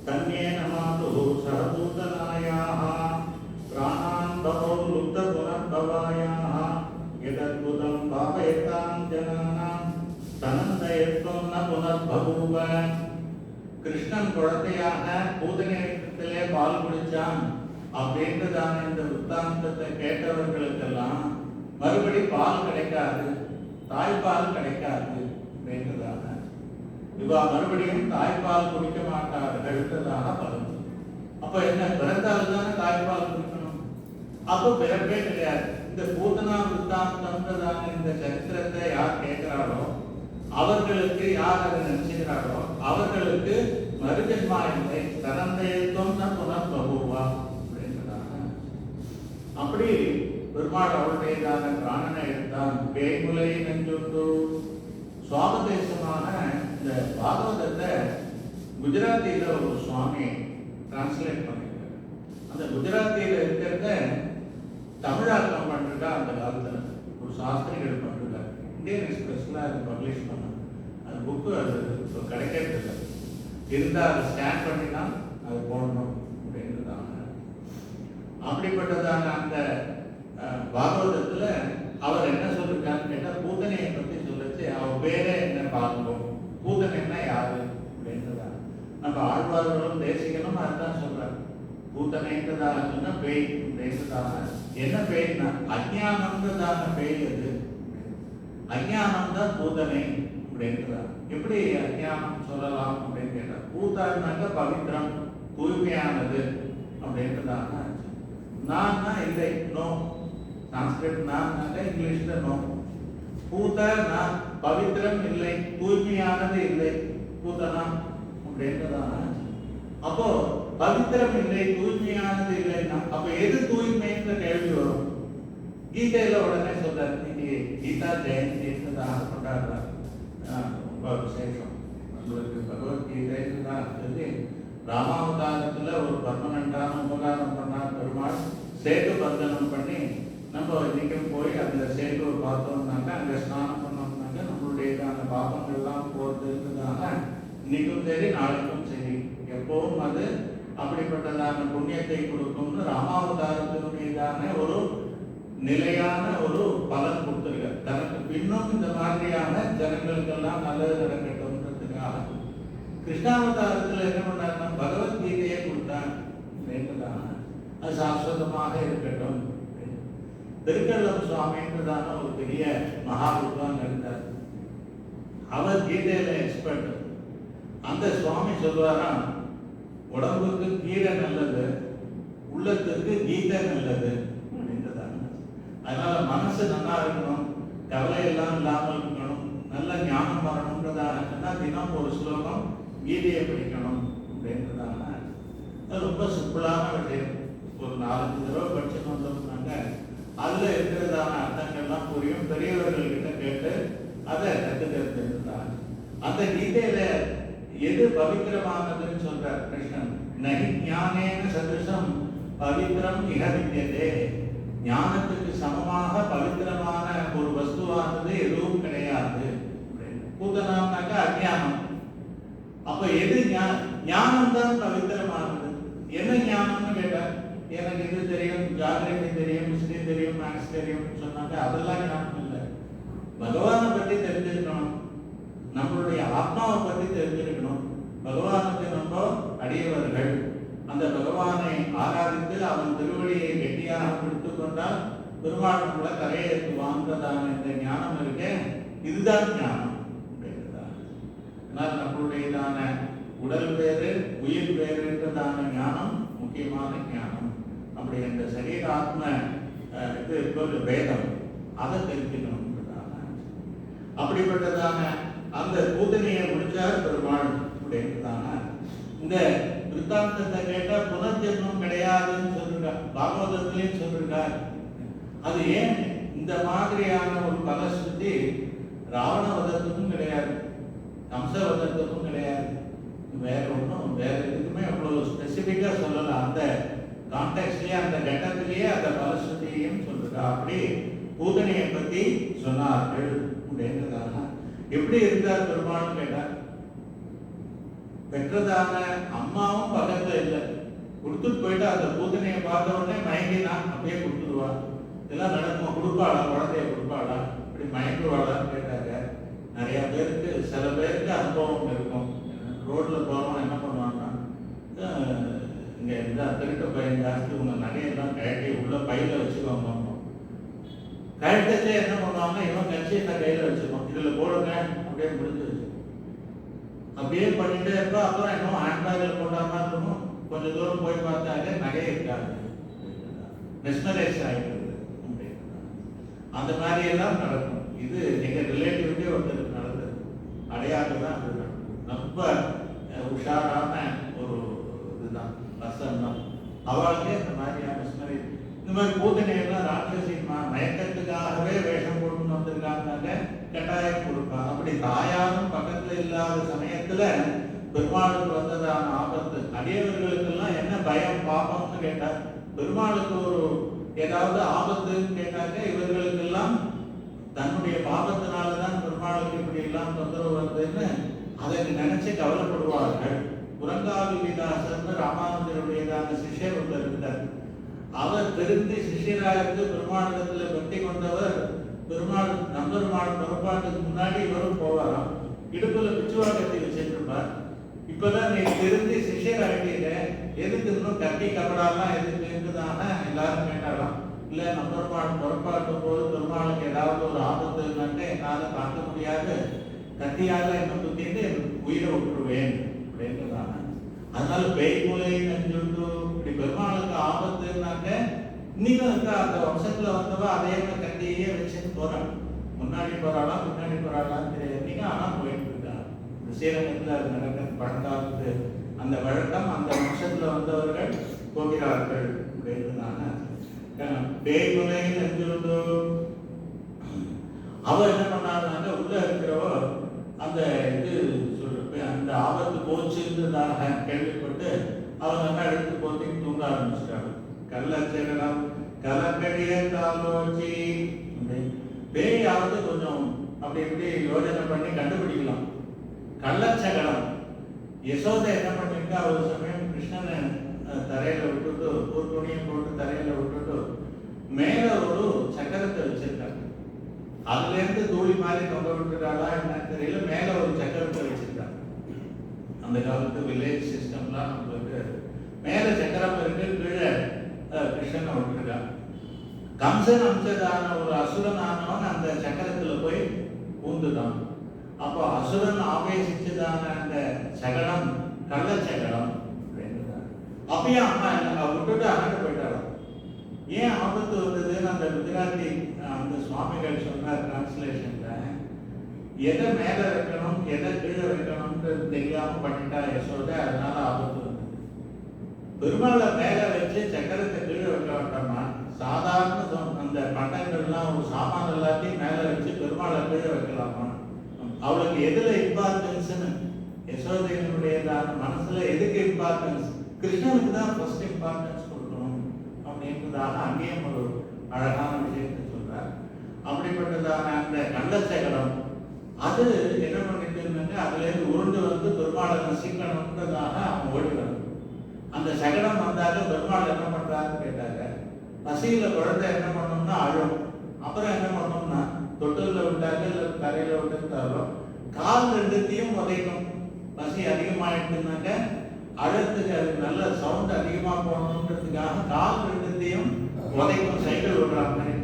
தன்யே நமாது சரபூதனாயாக பிராணான் பவோ லுப்த புனர்பவாயாக எதத்புதம் பாவயதாம் ஜனானாம் தனந்தயத்வம் ந புனர்பபூவ. கிருஷ்ணன் குழந்தையாக பூதனையிலே பால் குடிச்சான் அப்படின்றதான இந்த விருத்தாந்தத்தை கேட்டவர்களுக்கெல்லாம் மறுபடி பால் கிடைக்காது, தாய்ப்பால் கிடைக்காது அப்படின்றதாக. இவா மறுபடியும் தாய்ப்பால் குடிக்க மாட்டார்கள்ன்றதாக பலன். அப்ப என்ன, பிறந்தால் தானே தாய்ப்பால் குடிக்கணும். அப்போ பிறப்பே கிடையாது. இந்த பூதனா விருத்தாந்தம்ன்றதான இந்த சரித்திரத்தை யார் கேட்கிறாரோ அவர்களுக்கு, யார் அதை நினைச்சுக்கிறாரோ அவர்களுக்கு மறுஜன்மா இல்லை, தனந்தயத்துவம் புனர்பபூவா அப்படின்றதாக. அப்படி பெருமாள் அவருடையதான பிராணனை எடுத்தான். பேய்முலை நெஞ்சுண்டு. சுவாபதேசமான இந்த பாகவதத்தை குஜராத்தியில ஒரு சுவாமி டிரான்ஸ்லேட் பண்ணிருக்காரு. அந்த குஜராத்தியில இருக்கிறத தமிழாக்கம் பண்ணிருக்கா. அந்த காலத்துல ஒரு சாஸ்திரிகள் பண்ணிருக்காரு. இந்தியன் எக்ஸ்பிரஸ்ல அது பப்ளிஷ் பண்ண அந்த புக்கு அது கிடைக்கிறது இருந்தால் அதை ஸ்கேன் பண்ணினா அது போடணும் அப்படின்றதாங்க. அப்படிப்பட்டதான அந்த பாகவதத்துல அவர் என்ன சொல்லிருக்காருன்னு கேட்டா, பூதனையை பத்தி சொல்லிச்சு. அவ பேரே என்ன பார்க்கணும், பூதனைன்னா யாரு அப்படின்றதா. நம்ம ஆழ்வார்களும் தேசிகனும் அதுதான் சொல்றாரு. பூதனைன்றதாக சொன்னா பேய் அப்படின்றதாக. என்ன பேய்னா அஞ்ஞானம்ன்றதான பேய். அது அஞ்ஞானம் தான் பூதனை அப்படின்றார். எப்படி அஞ்ஞானம் சொல்லலாம் அப்படின்னு கேட்டா, பூதான்னாக்க பவித்திரம், தூய்மையானது அப்படின்றதாக. நான்னா இல்லை, நோ. சான்ஸ்கிரிட் நான்னாக்க இங்கிலீஷ்ல நோ. பூத நான் பவித்திரம் இல்லை, தூய்மையானது இல்லை, பூதனா அப்படின்றதாக. அப்போ பவித்திரம் இல்லை, தூய்மையானது இல்லைன்னா அப்ப எது தூய்மைன்ற கேள்வி வரும். கீதையில உடனே சொல்றாரு. இன்னைக்கு கீதா ஜெயந்தி கொண்டாடுறாரு. ரொம்ப விசேஷம். நம்மளுக்கு பகவத்கீதைன்னு தான் சொல்லி ராமாவதாரத்துல ஒரு பர்மனண்டான உபகாரம் பண்ணார் பெருமாள். சேது பந்தனம் பண்ணி நம்ம இன்னைக்கும் போய் அந்த சேதுவை பார்த்தோம்னாக்க, அங்க ஸ்நானம் பண்ணோம்னாக்க நம்மளுடைய அந்த பாபங்கள்லாம் போறதுன்றதாக இன்னைக்கும் சரி நாளைக்கும் சரி எப்பவும் அது அப்படிப்பட்டதான புண்ணியத்தை கொடுக்கும்னு ராமாவதாரத்தினுடையதான ஒரு நிலையான ஒரு பலன் கொடுத்திருக்கார். தனக்கு பின்னும் இந்த மாதிரியான ஜனங்களுக்கெல்லாம் நல்லது நடக்கட்டும்ன்றதுக்காக கிருஷ்ணாவதாரத்தில் என்ன பண்ணாருன்னா பகவத்கீதையை கொடுத்தான். அது சாஸ்வதமாக இருக்கட்டும். திருக்கல்லம் சுவாமின்றதான ஒரு பெரிய மகாபுருவான் இருந்தார். அவர் கீதையில எக்ஸ்பர்ட். அந்த சுவாமி சொல்வாராம், உடம்புக்கு கீரை நல்லது, உள்ளத்துக்கு கீதை நல்லது அப்படின்றதாங்க. அதனால மனசு நல்லா இருக்கணும், கவலை எல்லாம் இல்லாமல் இருக்கணும், நல்ல ஞானம் வரணுன்றதாக தினம் ஒரு ஸ்லோகம் கீதையை படிக்கணும் அப்படின்றதாங்க. அது ரொம்ப சிம்பிளான விஷயம். ஒரு 4-5 தடவை படிச்சுட்டு வந்தோம்னாங்க அதுல இருக்கிறதான அர்த்தங்கள்லாம் புரியும். பெரியவர்கள் கிட்ட கேட்டு அதை கற்றுக்கிறது. அந்த கீதையில எது பவித்திரமானதுன்னு சொல்றார் கிருஷ்ணன். நகி ஞானேன சதுஷம் பவித்திரம் இக வித்தியதே. ஞானத்துக்கு சமமாக பவித்திரமான ஒரு வஸ்துவானது எதுவும் கிடையாது. பூதனாம்னாக்கா அஞ்ஞானம். அப்ப எது ஞானம் தான் பவித்திரமானது. என்ன ஞானம்னு கேட்டா, எனக்கு இது தெரியும், ஜாகிரபி தெரியும், ஹிஸ்டரி தெரியும், மேக்ஸ் தெரியும் சொன்னாங்க, அதெல்லாம் ஞானம் இல்லை. பகவானை பற்றி தெரிஞ்சிருக்கணும், நம்மளுடைய ஆத்மாவை பற்றி தெரிஞ்சிருக்கணும். பகவானுக்கு நம்ம அடியவர்கள். அந்த பகவானை ஆராதித்து அவன் திருவடியை கெட்டியாக பிடித்து கொண்டால் பெருமாள் நம்மள கரையேற்று வாங்கதான இந்த ஞானம் இருக்கே, இதுதான் ஞானம். ஆனால் நம்மளுடையதான உடல் வேறு உயிர் வேறுன்றதான ஞானம் முக்கியமான ஞானம். அப்படி அந்த சரீர ஆத்ம இது வேதம் அதை தெரிஞ்சுக்கணும். அப்படிப்பட்டதான அந்த பூதனையை முடிச்சார் பெருமாள். அப்படின்றதான இந்த விருத்தாந்தத்தை கேட்டா புனர்ஜென்மம் கிடையாதுன்னு சொல்லிருக்கார், பாகவதத்திலையும் சொல்லிருக்கார். அது ஏன் இந்த மாதிரியான ஒரு பலஸ்ருதி ராவணவதத்துக்கும் கிடையாது, கம்சவதத்துக்கும் கிடையாது. வேற ஒன்றும் வேற எதுக்குமே அவ்வளவு ஸ்பெசிஃபிக்கா சொல்லல. அந்த கான்டெக்ட்லயே அந்த கட்டத்திலேயே அந்த பலஸ்ருதியையும் சொல்லிருக்கா. அப்படி பூதனையை பத்தி சொன்னார்கள் அப்படின்றதாக. எப்படி இருந்தார் பெருமாள்னு கேட்டார், பெற்றதான அம்மாவும் பக்கத்துல இல்லை, கொடுத்துட்டு போயிட்டு அந்த பூதனையை பார்த்த உடனே மயங்கினா அப்படியே கொடுத்துருவா. இதெல்லாம் நடக்குமா? கொடுப்பாளா? குழந்தைய கொடுப்பாளா? இப்படி மயங்குவாளான்னு கேட்டாங்க. நிறைய பேருக்கு, சில பேருக்கு அனுபவம் இருக்கும். ரோட்ல போறவங்க என்ன பண்ணுவாங்கன்னா, இங்க இந்த திருட்ட பையன் ஜாஸ்தி, உங்க நகையெல்லாம் கழட்டி உள்ள பையில வச்சுக்கோங்க. கழட்டச்சே என்ன பண்ணுவாங்க, இவன் கட்சியை கையில வச்சுக்கோம், இதுல போடுங்க அப்படியே முடிஞ்சு வச்சு அப்படியே பண்ணிட்டே இருப்பா. அப்புறம் இன்னும் ஹேண்ட்பேக்கில் போடாம இருக்கணும். கொஞ்சம் தூரம் போய் பார்த்தாங்க நகை இருக்காது, மிஸ்மரைஸ் ஆகிடுது. அந்த மாதிரி எல்லாம் நடக்கும். இது எங்க ரிலேட்டிவ்டே ஒருத்தர் நடந்தது. அடையாளம் தான் அது நடக்கும். ரொம்ப உஷாரான ஒரு இதுதான் வசனம். அவளுக்கே இந்த மாதிரியான மிஸ்மரை, இந்த மாதிரி பூதனையெல்லாம் ராட்சசி மயக்கத்துக்காகவே வேஷம் போட்டு வந்திருக்காங்க, கட்டாயம் கொடுப்பாங்க. அப்படி தாயாரும் பக்கத்துல இல்லாத சமயத்துல பெருமாளுக்கு வந்ததான ஆபத்து. அடியவர்களுக்கெல்லாம் என்ன பயம் பாபம்னு கேட்டா, பெருமாளுக்கு ஒரு ஏதாவது ஆபத்துன்னு கேட்டாக்க இவர்களுக்கெல்லாம் தன்னுடைய பாபத்தினாலதான் பெருமாளுக்கு இப்படி எல்லாம் தொந்தரவு வருதுன்னு அதை நினைச்சு கவலைப்படுவார்கள். புரங்காவிதாசன் ராமானுஜருடையதான சிஷ்யர் ஒருத்தர் இருந்தார். அவர் திருந்தி சிஷ்யராயிருந்து பெருமாளிடத்துல பக்தி கொண்டவர். பெருமாள் நம்பெருமாள் புறப்பாட்டுக்கு முன்னாடி இவரும் போவாராம். இடுப்புல பிச்சுவா கட்டி வச்சிருப்பார். இப்பதான் நீ திருந்தி சிஷ்யராகிட்டீங்க, எதுக்கு இன்னும் கட்டி கபடாலாம் எதுக்குதான எல்லாரும் கேட்டாராம். இல்ல நம்பெருமாள் புறப்பாட்டும் போது பெருமாளுக்கு ஏதாவது ஒரு ஆபத்துனாக்க என்னால தாக்க முடியாது, கத்தியால என்ன குத்திட்டு உயிரை விட்டுருவேன் அப்படின்றதான. அதனால பேய் மூலை நெஞ்சுண்டு இப்படி பெருமாளுக்கு ஆபத்துனாக்க இன்னும் இருக்கா அந்த வம்சத்துல வந்தவா அதே கட்டியே வச்சுன்னு போறான். முன்னாடி போறாளா பின்னாடி போறாளான்னு தெரியாது. ஆனா போயிட்டு இருக்கா. இந்த ஸ்ரீரங்கத்துல அது நடக்க பழங்காலத்து அந்த வழக்கம். அந்த வம்சத்துல வந்தவர்கள் போகிறார்கள் அப்படின்றதான. பேய் மூலை நெஞ்சுண்டு அவ என்ன பண்ணாங்க, உள்ள இருக்கிறவ அந்த இது சொல்ற அந்த ஆபத்து போச்சுன்றதாக கேள்விப்பட்டு அவங்க என்ன எடுத்து போத்தி தூங்க ஆரம்பிச்சிட்டாங்க. கள்ளச்சகடம் கலக்கடிய காலோச்சி. பேயாவது கொஞ்சம் அப்படி இப்படி யோஜனை பண்ணி கண்டுபிடிக்கலாம். கள்ளச்சகடம் யசோதை என்ன பண்ணிருக்கா, ஒரு சமயம் கிருஷ்ணனை தரையில விட்டுட்டு ஒரு துணியை போட்டு தரையில விட்டுட்டு மேல ஒரு சக்கரத்தை வச்சிருக்காங்க. அதுல இருந்து தூளி மாதிரி தொங்க விட்டுறாளா என்ன தெரியல, மேல ஒரு சக்கரத்தை வச்சிருக்காங்க. அந்த காலத்து வில்லேஜ் சிஸ்டம்லாம் நம்மளுக்கு மேல சக்கரம் இருக்கு, கீழே கிருஷ்ணனை விட்டுருக்காங்க. கம்சன் அம்சதான ஒரு அசுரனானவன் அந்த சக்கரத்துல போய் பூந்துதான். அப்போ அசுரன் ஆவேசிச்சதான அந்த சகடம் கள்ளச்சகடம். அப்பயும் அம்மா விட்டுட்டு அங்கிட்டு போயிட்டாலும் ஏன் ஆபத்து வந்ததுன்னு அந்த குஜராத்தி அந்த சுவாமிகள் சொன்னார் டிரான்ஸ்லேஷன்ல. எதை மேல வைக்கணும் எதை கீழே வைக்கணும்னு தெரியாம பண்ணிட்டா யசோதை, அதனால ஆபத்து வந்தது. பெருமாளை மேல வச்சு சக்கரத்தை கீழே வைக்க வேண்டாமா? சாதாரண அந்த பண்டங்கள்லாம் ஒரு சாமான் எல்லாத்தையும் மேல வச்சு பெருமாளை கீழே வைக்கலாமா? அவளுக்கு எதுல இம்பார்ட்டன்ஸ்னு யசோதையினுடைய மனசுல எதுக்கு இம்பார்ட்டன்ஸ்? கிருஷ்ணனுக்கு தான் ஃபர்ஸ்ட் இம்பார்ட்டன்ஸ் கொடுக்கணும் அப்படின்றதாக அங்கேயும் ஒரு அழகான விஷயத்தை சொல்றார். அப்படிப்பட்டதான அந்த கள்ளச்சகடம் அது என்ன பண்ணிட்டு அதுல இருந்து உருண்டு வந்து பெருமாளை நசிக்கணுன்றதாக அவன் ஓடினான். அந்த சகடம் வந்தாக்க பெருமாள் என்ன பண்றாருன்னு கேட்டாங்க. பசியில குழந்தை என்ன பண்ணோம்னா அழும். அப்புறம் என்ன பண்ணோம்னா தொட்டில விட்டாங்க இல்லை கரையில விட்டுருந்தாரோ கால் ரெண்டுத்தையும் உதைக்கும். பசி அதிகமாயிட்டுனாக்க அழுத்துக்கு அதுக்கு நல்ல சவுண்ட் அதிகமா போகணுன்றதுக்காக கால் ரெண்டுத்தையும் உதைக்கும், சைக்கிள் விடுற மாதிரி.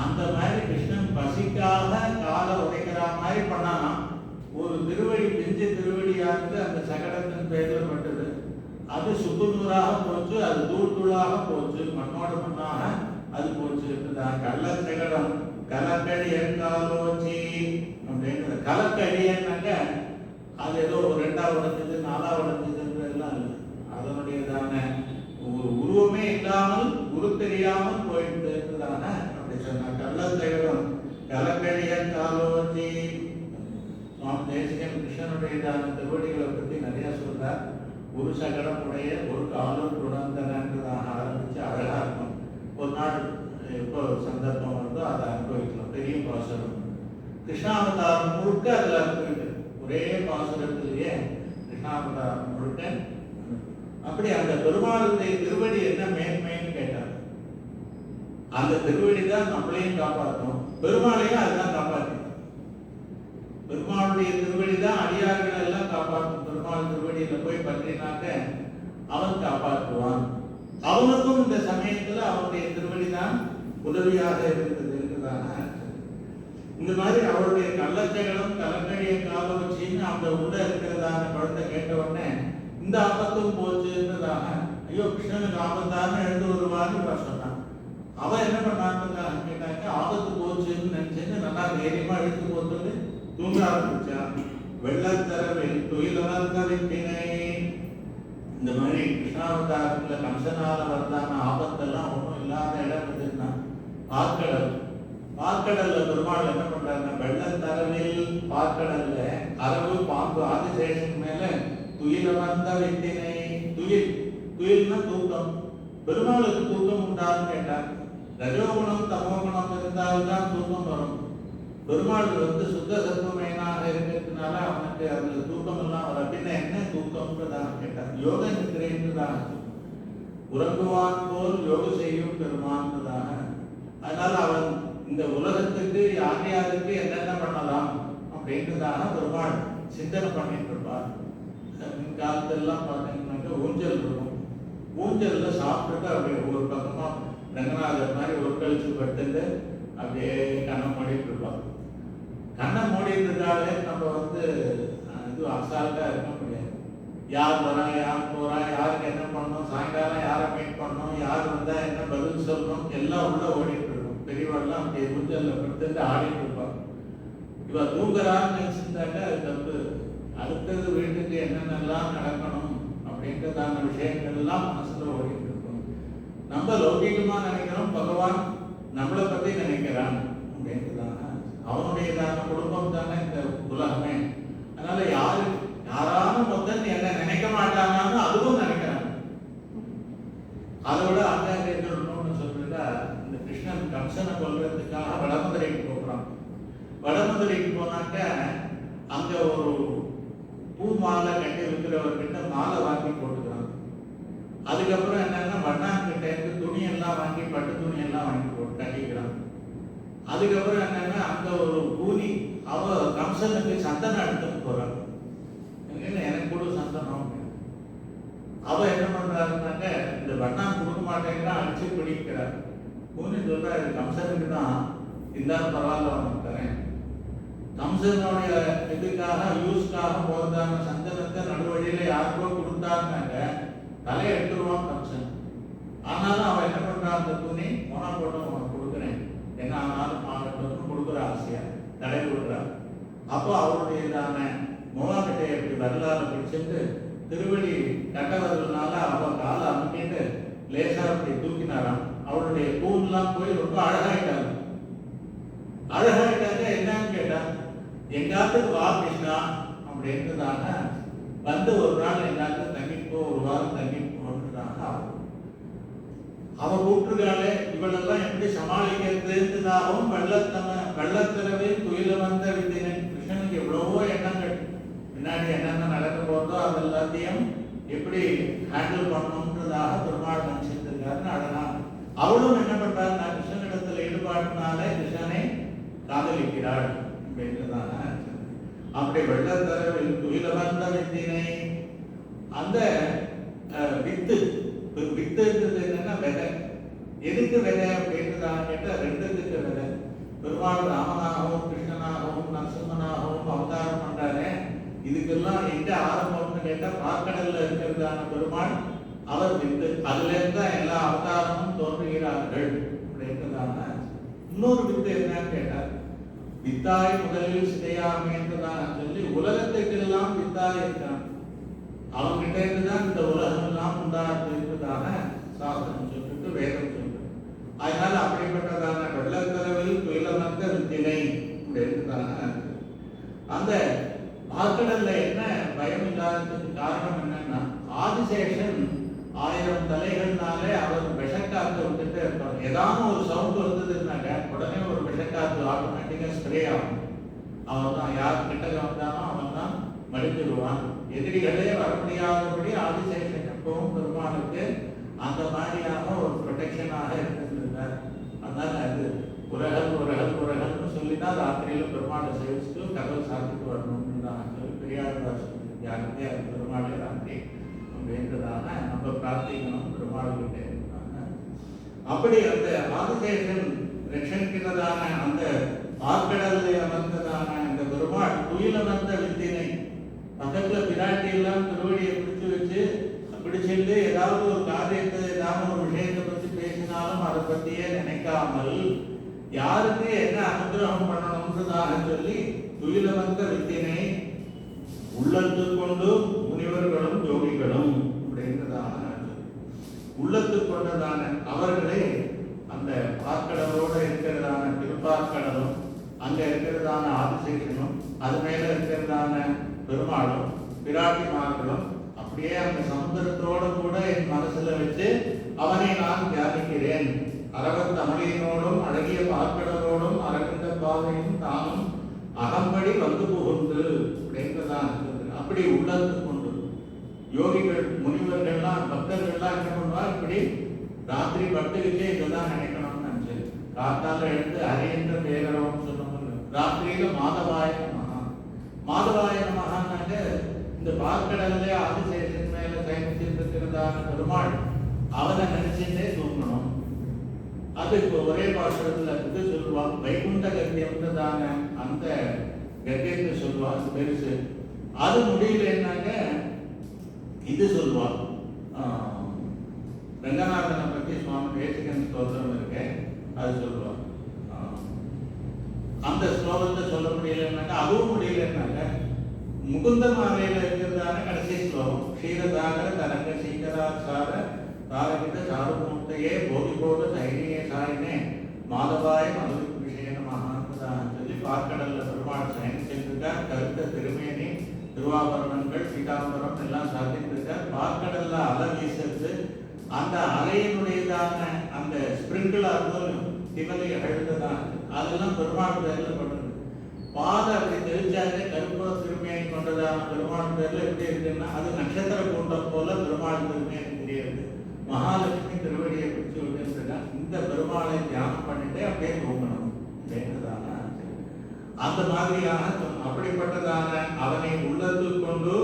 அந்த மாதிரி கிருஷ்ணன் பசிக்காக காலை உதைக்கிற மாதிரி பண்ணானா. ஒரு திருவடி பிஞ்சு திருவடியானது அந்த சகடத்தின் பெயரில் பட்டது. அது சுக்குநூறாக போச்சு, அது தூள் தூளாக போச்சு, மண்ணோட மண்ணாக அது போச்சு. கள்ள சகடம் கலக்கடி எக்காலோச்சி அப்படின்றது. கலக்கடினாக்க அது ஏதோ 2ஆவது உடைஞ்சது 4ஆவது உடைஞ்சது எல்லாம் இல்லை. அதனுடையதான ஒரு உருவமே இல்லாமல் உரு தெரியாமல் போயிட்டுதான அப்படி சொன்னார். கள்ள சகடம் கலக்கடி எக்காலோச்சி. சுவாமி தேசிகன் கிருஷ்ணனுடையதான திருவடிகளை பற்றி நிறைய சொல்றார். ஒரு சகடம் உடைய ஒரு காலம் துணந்தனன்றதாக ஆரம்பிச்சு அழகா இருக்கும். ஒரு நாள் எப்போ சந்தர்ப்பம் வருதோ அதை அனுபவிக்கலாம். பெரிய பாசுரம் கிருஷ்ணாவதாரம் முழுக்க அதில் அனுபவிக்கிறது. ஒரே பாசுரத்திலேயே கிருஷ்ணாவதாரம் முழுக்க. அப்படி அந்த பெருமாளுடைய திருவடி என்ன மேன்மைன்னு கேட்டார். அந்த திருவடி தான் நம்மளையும் காப்பாற்றும், பெருமாளையும் அதுதான் காப்பாற்றும். பெருமாளுடைய திருவடி தான் அடியார்கள் எல்லாம் காப்பாற்றும். பெருமாள் திருவடியில போய் பற்றினாக்க அவன் காப்பாற்றுவான். அவனுக்கும் இந்த சமயத்துல அவனுடைய திருவடி தான் உதவியாக இருக்குதான. இந்த மாதிரி அவருடைய கள்ளச்சகடம் கலக்கடிய காலோச்சின்னு அந்த உள்ள இருக்கிறதான குழந்தை கேட்ட உடனே இந்த ஆபத்தும் போச்சுன்றதாக ஐயோ கிருஷ்ணனுக்கு ஆபத்தான எழுந்து வருவான்னு சொன்னான். அவன் என்ன பண்ணான்னு கேட்டாக்க ஆபத்து போச்சுன்னு நினைச்சேன்னு நல்லா தைரியமா எழுத்து போட்டு தூங்க ஆரம்பிச்சா. வெள்ளத்தரவில் துயிலவர்ந்த விட்டினை. இந்த மாதிரி கிருஷ்ணாவதாரத்துல கம்சனால வந்தான ஆபத்தெல்லாம் ஒன்றும் இல்லாத இடம் எதுன்னா பார்க்கடல். பார்க்கடல்ல பெருமாள் என்ன பண்றாருன்னா வெள்ளத்தரவில் பார்க்கடல்ல அரவு பாம்பு ஆதிசேஷன் மேல துயிலவர்ந்த விட்டினை. துயில் துயில்னா தூக்கம். பெருமாளுக்கு தூக்கம் உண்டான்னு கேட்டார். ரஜோகுணம் தமோகுணம் இருந்தால்தான் தூக்கம் வரும். பெருமாள் சுத்த சத்துவமயனாக இருக்கிறதுனால அவனுக்கு அதுல தூக்கம் எல்லாம் வர. பின்ன என்ன தூக்கம்ன்றதாக கேட்டார். யோக நித்திரைன்றதாக உறங்குவான் போல் யோக செய்யும் பெருமான்றதாக. அதனால அவன் இந்த உலகத்துக்கு யார் யாருக்கு என்னென்ன பண்ணலாம் அப்படின்றதாக பெருமாள் சிந்தனை பண்ணிட்டு இருப்பார். காலத்தெல்லாம் பார்த்தீங்கன்னாக்க ஊஞ்சல் இருக்கும். ஊஞ்சல்ல சாப்பிட்டுட்டு அப்படியே ஒரு பக்கமா ரங்கநாதர் மாதிரி ஒரு கழிச்சு படுத்துட்டு அப்படியே கண்ணை மூடிட்டு இருப்பாங்க. கண்ணை மூடிட்டு இருந்தாலே நம்ம இது அசால்ட்டா இருக்க முடியாது. யார் வரா, யார் போறா, யாருக்கு என்ன பண்ணணும், சாயங்காலம் யாரை மீட் பண்ணணும், யார் வந்தா என்ன பதில் சொல்லணும் எல்லாம் உள்ள ஓடிட்டு இருக்கும். பெரியவாள்லாம் அப்படியே ஊஞ்சல்ல படுத்துட்டு ஆடிட்டு இருப்பாங்க. இவ தூங்குறான்னு நினைச்சிருந்தாக்க அது தப்பு. அடுத்தது வீட்டுக்கு என்னென்னலாம் நடக்கணும் அப்படின்றதான விஷயங்கள் எல்லாம் மனசுல ஓடிட்டு இருக்கும். நம்ம லௌகிகமா நினைக்கிறோம், பகவான் நம்மளை பத்தி நினைக்கிறான் அப்படின்றதான அவனுடையதான குடும்பம் தானே இந்த உலகமே. அதனால யாராலும் மொத்தம் என்ன நினைக்க மாட்டாங்கன்னு அதுவும் நினைக்கிறாங்க. அதோட அங்கன்னு சொல்லிட்டா இந்த கிருஷ்ணன் கம்சனை கொல்றதுக்காக வடமதுரைக்கு போகிறான். வடமதுரைக்கு போனாக்க அங்க ஒரு பூ மாலை கட்டி வைக்கிறவர்கிட்ட மாலை வாங்கி போட்டுக்கிறான். அதுக்கப்புறம் என்னன்னா வண்ணாங்கிட்ட இருந்து துணியெல்லாம் வாங்கி பட்டு துணியெல்லாம் வாங்கி போட்டு கட்டிக்கிறான். அதுக்கப்புறம் என்னன்னா அங்க ஒரு கூலி அவ கம்சனுக்கு சந்தனம் எடுத்துட்டு போறான். எனக்கு கூட சந்தனம். அவ என்ன பண்றாருனாக்க இந்த வண்ணான் கொடுக்க மாட்டேங்கிறான், அடிச்சு பிடிக்கிறார். கூலி சொல்றாரு கம்சனுக்கு தான் இருந்தாலும் பரவாயில்ல அவனுக்கு தரேன். கம்சனுடைய இதுக்காக யூஸ்க்காக போறதான சந்தனத்தை நடுவழியில யாருக்கோ கொடுத்தாருனாக்க தலையை எடுத்துருவான் கம்சன். ஆனாலும் அவன் என்ன பண்றான், அந்த துணி மோனா போட்டு அவனுக்கு கொடுக்குறேன், என்ன ஆனாலும் ஆகட்டும்னு கொடுக்குற ஆசையா தடை விடுறான். அப்போ அவருடையதான மோனாக்கட்டையை எப்படி வரலாறு பிடிச்சிட்டு திருவடி கட்டவர்களால அவன் காலை அமுக்கிட்டு லேசா அப்படி தூக்கினாராம். அவருடைய கூண்லாம் போய் ரொம்ப அழகாயிட்டாங்க. அழகாயிட்டாங்க. என்னன்னு கேட்டா எங்காத்துக்கு வா கிருஷ்ணா அப்படின்றதாக ஒரு நாள் எங்காத்துக்கு தங்கிப்போ, ஒரு வாரம் தங்கிப்போன்றதாக ஆகும். அவ கூற்றுகாலே இவளெல்லாம் எப்படி சமாளிக்கிறதுன்றதாகவும் வெள்ளத்திலவே துயில வந்த வித்தினை. கிருஷ்ணனுக்கு எவ்வளவோ எண்ணங்கள், பின்னாடி என்னென்ன நடக்க போறதோ அது எல்லாத்தையும் எப்படி ஹேண்டில் பண்ணணும்ன்றதாக பெருமாள் நினைச்சிருக்காருன்னு அழகான். அவளும் என்ன பண்றாரு, நான் கிருஷ்ணனிடத்துல ஈடுபாடுனாலே கிருஷ்ணனை காதலிக்கிறாள் அப்படின்றதான. அப்படி வெள்ளத்தரவில் துயில வந்த வித்தினை, அந்த வித்து வித்துன்றது என்னன்னா விதை. எதுக்கு விதை அப்படின்றதாக கேட்டால் ரெண்டுத்துக்கு விதை. பெருமாள் ராமனாகவும் கிருஷ்ணனாகவும் நரசிம்மனாகவும் அவதாரம் பண்றாரு. இதுக்கெல்லாம் எங்க ஆரம்பம்னு கேட்டால் பார்க்கடல்ல இருக்கிறதான பெருமாள் அவர் வித்து. அதுல இருந்து தான் எல்லா அவதாரமும் தோன்றுகிறார்கள் அப்படின்றதான. இன்னொரு வித்து என்னன்னு கேட்டார், வித்தாய் முதலில் சிதையாமேன்றதான சொல்லி உலகத்துக்கெல்லாம் வித்தாய் இருக்கான். அவன்கிட்ட இருந்துதான் இந்த உலகம் எல்லாம் உண்டாக்குறதாக சாஸ்திரம் சொல்லிட்டு வேதம் சொல்லிட்டு. அதனால அப்படிப்பட்டதான வெள்ளக்கரவில் துயிலமர்ந்த வித்தினை அப்படின்றதான. அந்த பார்க்கடல்ல என்ன பயம் இல்லாததுக்கு காரணம் என்னன்னா, ஆதிசேஷன் 1000 தலைகள்னாலே அவர் விஷக்காத்து விட்டுட்டே இருப்பார். ஏதாவது ஒரு சவுண்ட் வந்ததுன்னாக்க உடனே ஒரு விஷக்காத்து ஆட்டோமேட்டிக்கா ஸ்ப்ரே ஆகும். அவன் தான் யார் கிட்ட வந்தானோ அவன் தான் மடிந்துடுவான். எதிரிகளே வர முடியாதபடி ஆதிசேஷன் எப்பவும் பெருமானுக்கு அந்த மாதிரியாக ஒரு ப்ரொடெக்ஷனாக இருந்திருந்தார். அதனால அது உரகல்னு சொல்லிதான் ராத்திரியில பெருமாளை சேவிச்சுட்டு கதவை சாத்திட்டு வரணும்னு தான் சொல்லி பெரியாழ்வார் யாருக்கே அது பெருமாளே ராத்திரி அப்படின்றதான நம்ம பிரார்த்திக்கணும் பெருமாள்கிட்ட இருந்தாங்க. அப்படி அந்த ஆதிசேஷன் ரட்சணிக்கிறதான அந்த பார்க்கடல்ல அமர்ந்ததான அந்த பெருமாள் துயில வந்த வித்தினை, பக்கத்துல பிராட்டி எல்லாம் திருவடியை பிடிச்சிட்டு ஏதாவது ஒரு காரியத்தை ஏதாவது ஒரு விஷயத்தை பற்றி பேசினாலும் அதை பற்றியே நினைக்காமல் யாருக்கு என்ன அனுகிரகம் பண்ணணும்ன்றதாக சொல்லி துயில வந்த வித்தினை உள்ளத்து கொண்டு முனிவர்களும் யோகிகளும் அப்படின்றதான உள்ளத்து கொண்டதான அவர்களே அந்த பார்க்கடலோட இருக்கிறதான திருப்பார்க்கடலும் அங்க இருக்கிறதான ஆதிசேஷனும் அது மேல இருக்கிறதான பெருமாளும் பிராட்டிமார்களும் அப்படியே அந்த சமுத்திரத்தோட கூட என் மனசுல வச்சு அவனை நான் தியானிக்கிறேன். அரவத் தமிழினோடும் அழகிய பார்க்கடலோடும் அரவிந்த பாதையும் தானும் அகம்படி வந்து புகுந்து அப்படின்றதான். அப்படி உள்ளத்து கொண்டு யோகிகள் முனிவர்கள்லாம் பக்தர்கள்லாம் என்ன பண்ணுவா, இப்படி ராத்திரி பட்டுக்கிட்டே இதெல்லாம் நினைக்கணும்னு நினைச்சு காத்தால எழுந்து அரையன்ற பேரவம் சொன்னோம். ராத்திரியில மாதவாய மகான்னாங்க இந்த பார்க்கடல்ல ஆதிசேஷன் மேல சயனிச்சிருக்கிறதான பெருமாள் அவனை நினைச்சுட்டே தூங்கணும். அது இப்போ ஒரே பாஷத்துல இது சொல்லுவாங்க, வைகுண்ட கத்தியம்ன்றதான அந்த கத்தியத்தை சொல்லுவாங்க பெருசு. அது முடியலன்னாக்க இது சொல்லுவாங்க. ரங்கநாதனை பற்றி சுவாமி தேசிகன் ஸ்தோத்திரம் இருக்கு, அது சொல்லுவாங்க. அந்த ஸ்லோகத்தை சொல்ல முடியலன்னாக்க அதுவும் முடியலன்னாக்க முகுந்த மாலையில இருக்கிறதான கடைசி ஸ்லோகம், க்ஷீரசாகர தரங்க சீகராசார தாரகித சாருமூர்த்தையே போகிபோக சைனியே சாயினே மாதவாய மது விஷயன மகாத்மதான் சொல்லி பார்க்கடல்ல பெருமாள் சயனிச்சிருக்கார். கருத்த திருமேனி திருவாபரணங்கள் பீதாம்பரம் எல்லாம் சாதித்திருக்கார். பார்க்கடல்ல அலை வீசுறது, அந்த அலையினுடையதான அந்த ஸ்பிரிங்கிள் அர்த்தம் திவலை எழுதுதான், அதெல்லாம் பெருமாள் பேர்ல பண்ணுது. பாதை அப்படி தெரிஞ்சாலே கருப்பா திருமேனி கொண்டதான பெருமாள் பேர்ல எப்படி இருக்குன்னா அது நட்சத்திர கூட்டம் போல பெருமாள் திருமேனி தெரியாது. மகாலட்சுமி திருவடியை பிடிச்சு விட்டுருக்கா. இந்த பெருமாளை தியானம் பண்ணிட்டு அப்படியே தூங்கணும் அப்படின்றதான அந்த மாதிரியான அப்படிப்பட்டதான அவனை உள்ளத்தில் கொண்டு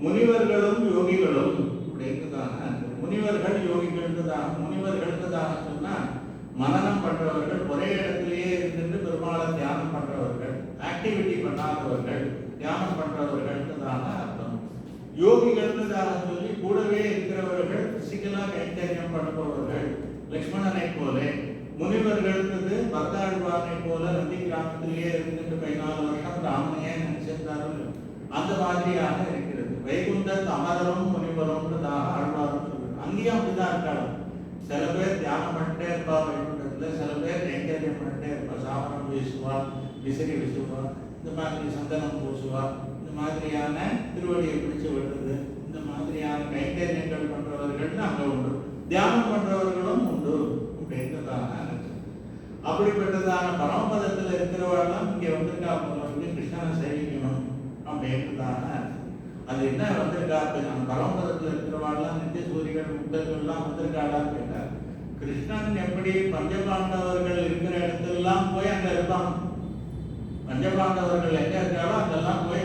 முனிவர்களும் யோகிகளும் அப்படின்றதான முனிவர்கள் யோகிகள்ன்றதான முனிவர்கள்ன்றதான சொன்னா மனனம் பண்றவர்கள், ஒரே இடத்திலேயே இருந்து பெருமாளை தியானம் பண்றவர்கள், ஆக்டிவிட்டி பண்ணாதவர்கள், தியானம் பண்றவர்கள்ன்றதான அர்த்தம். யோகிகள்ன்றதாக சொல்லி கூடவே இருக்கிறவர்கள், பிசிக்கலா கைத்தறியம் பண்ணுபவர்கள், லக்ஷ்மணனை போல. முனிவர்கள்ன்றது பரதாழ்வானை போல நந்தி கிராமத்திலேயே இருந்துட்டு 14 வருஷம் ராமனையே நினைச்சிருந்தார்கள். அந்த மாதிரியாக இருக்கிறது. வைகுண்ட அமரரும் முனிவரும்ன்றதாக ஆழ்வாரும் சொல்றாங்க. அங்கேயும் அப்படிதான் இருக்காங்க. சில பேர் தியானம் பண்ணிட்டே இருப்பா வைகுண்டத்துல, சில பேர் கைங்கரியம் பண்ணிட்டே இருப்பா. சாமரம் வீசுவா, விசிறி வீசுவா, இந்த மாதிரி சந்தனம் பூசுவா, இந்த மாதிரியான திருவடியை பிடிச்சு விடுறது, இந்த மாதிரியான கைங்கரியங்கள் பண்றவர்கள் அங்க உண்டு. தியானம் பண்றவர்களும் உண்டு அப்படின்றதான அப்படிப்பட்டதான பரமபதத்தில் இருக்கிறவரெல்லாம் இங்கே வந்திருக்கா வந்து கிருஷ்ணனை சேவிக்கணும் அப்படின்றதான அது என்ன வந்திருக்கா அந்த பரமபதத்தில் இருக்கிறவாள்லாம் நித்திய சூரியர்கள் முக்தர்கள்லாம் வந்திருக்காளான்னு கேட்டார். கிருஷ்ணன் எப்படி பஞ்சபாண்டவர்கள் இருக்கிற இடத்துலாம் போய் அங்க இருப்பான். பஞ்சபாண்டவர்கள் எங்க இருக்காளோ அங்கெல்லாம் போய்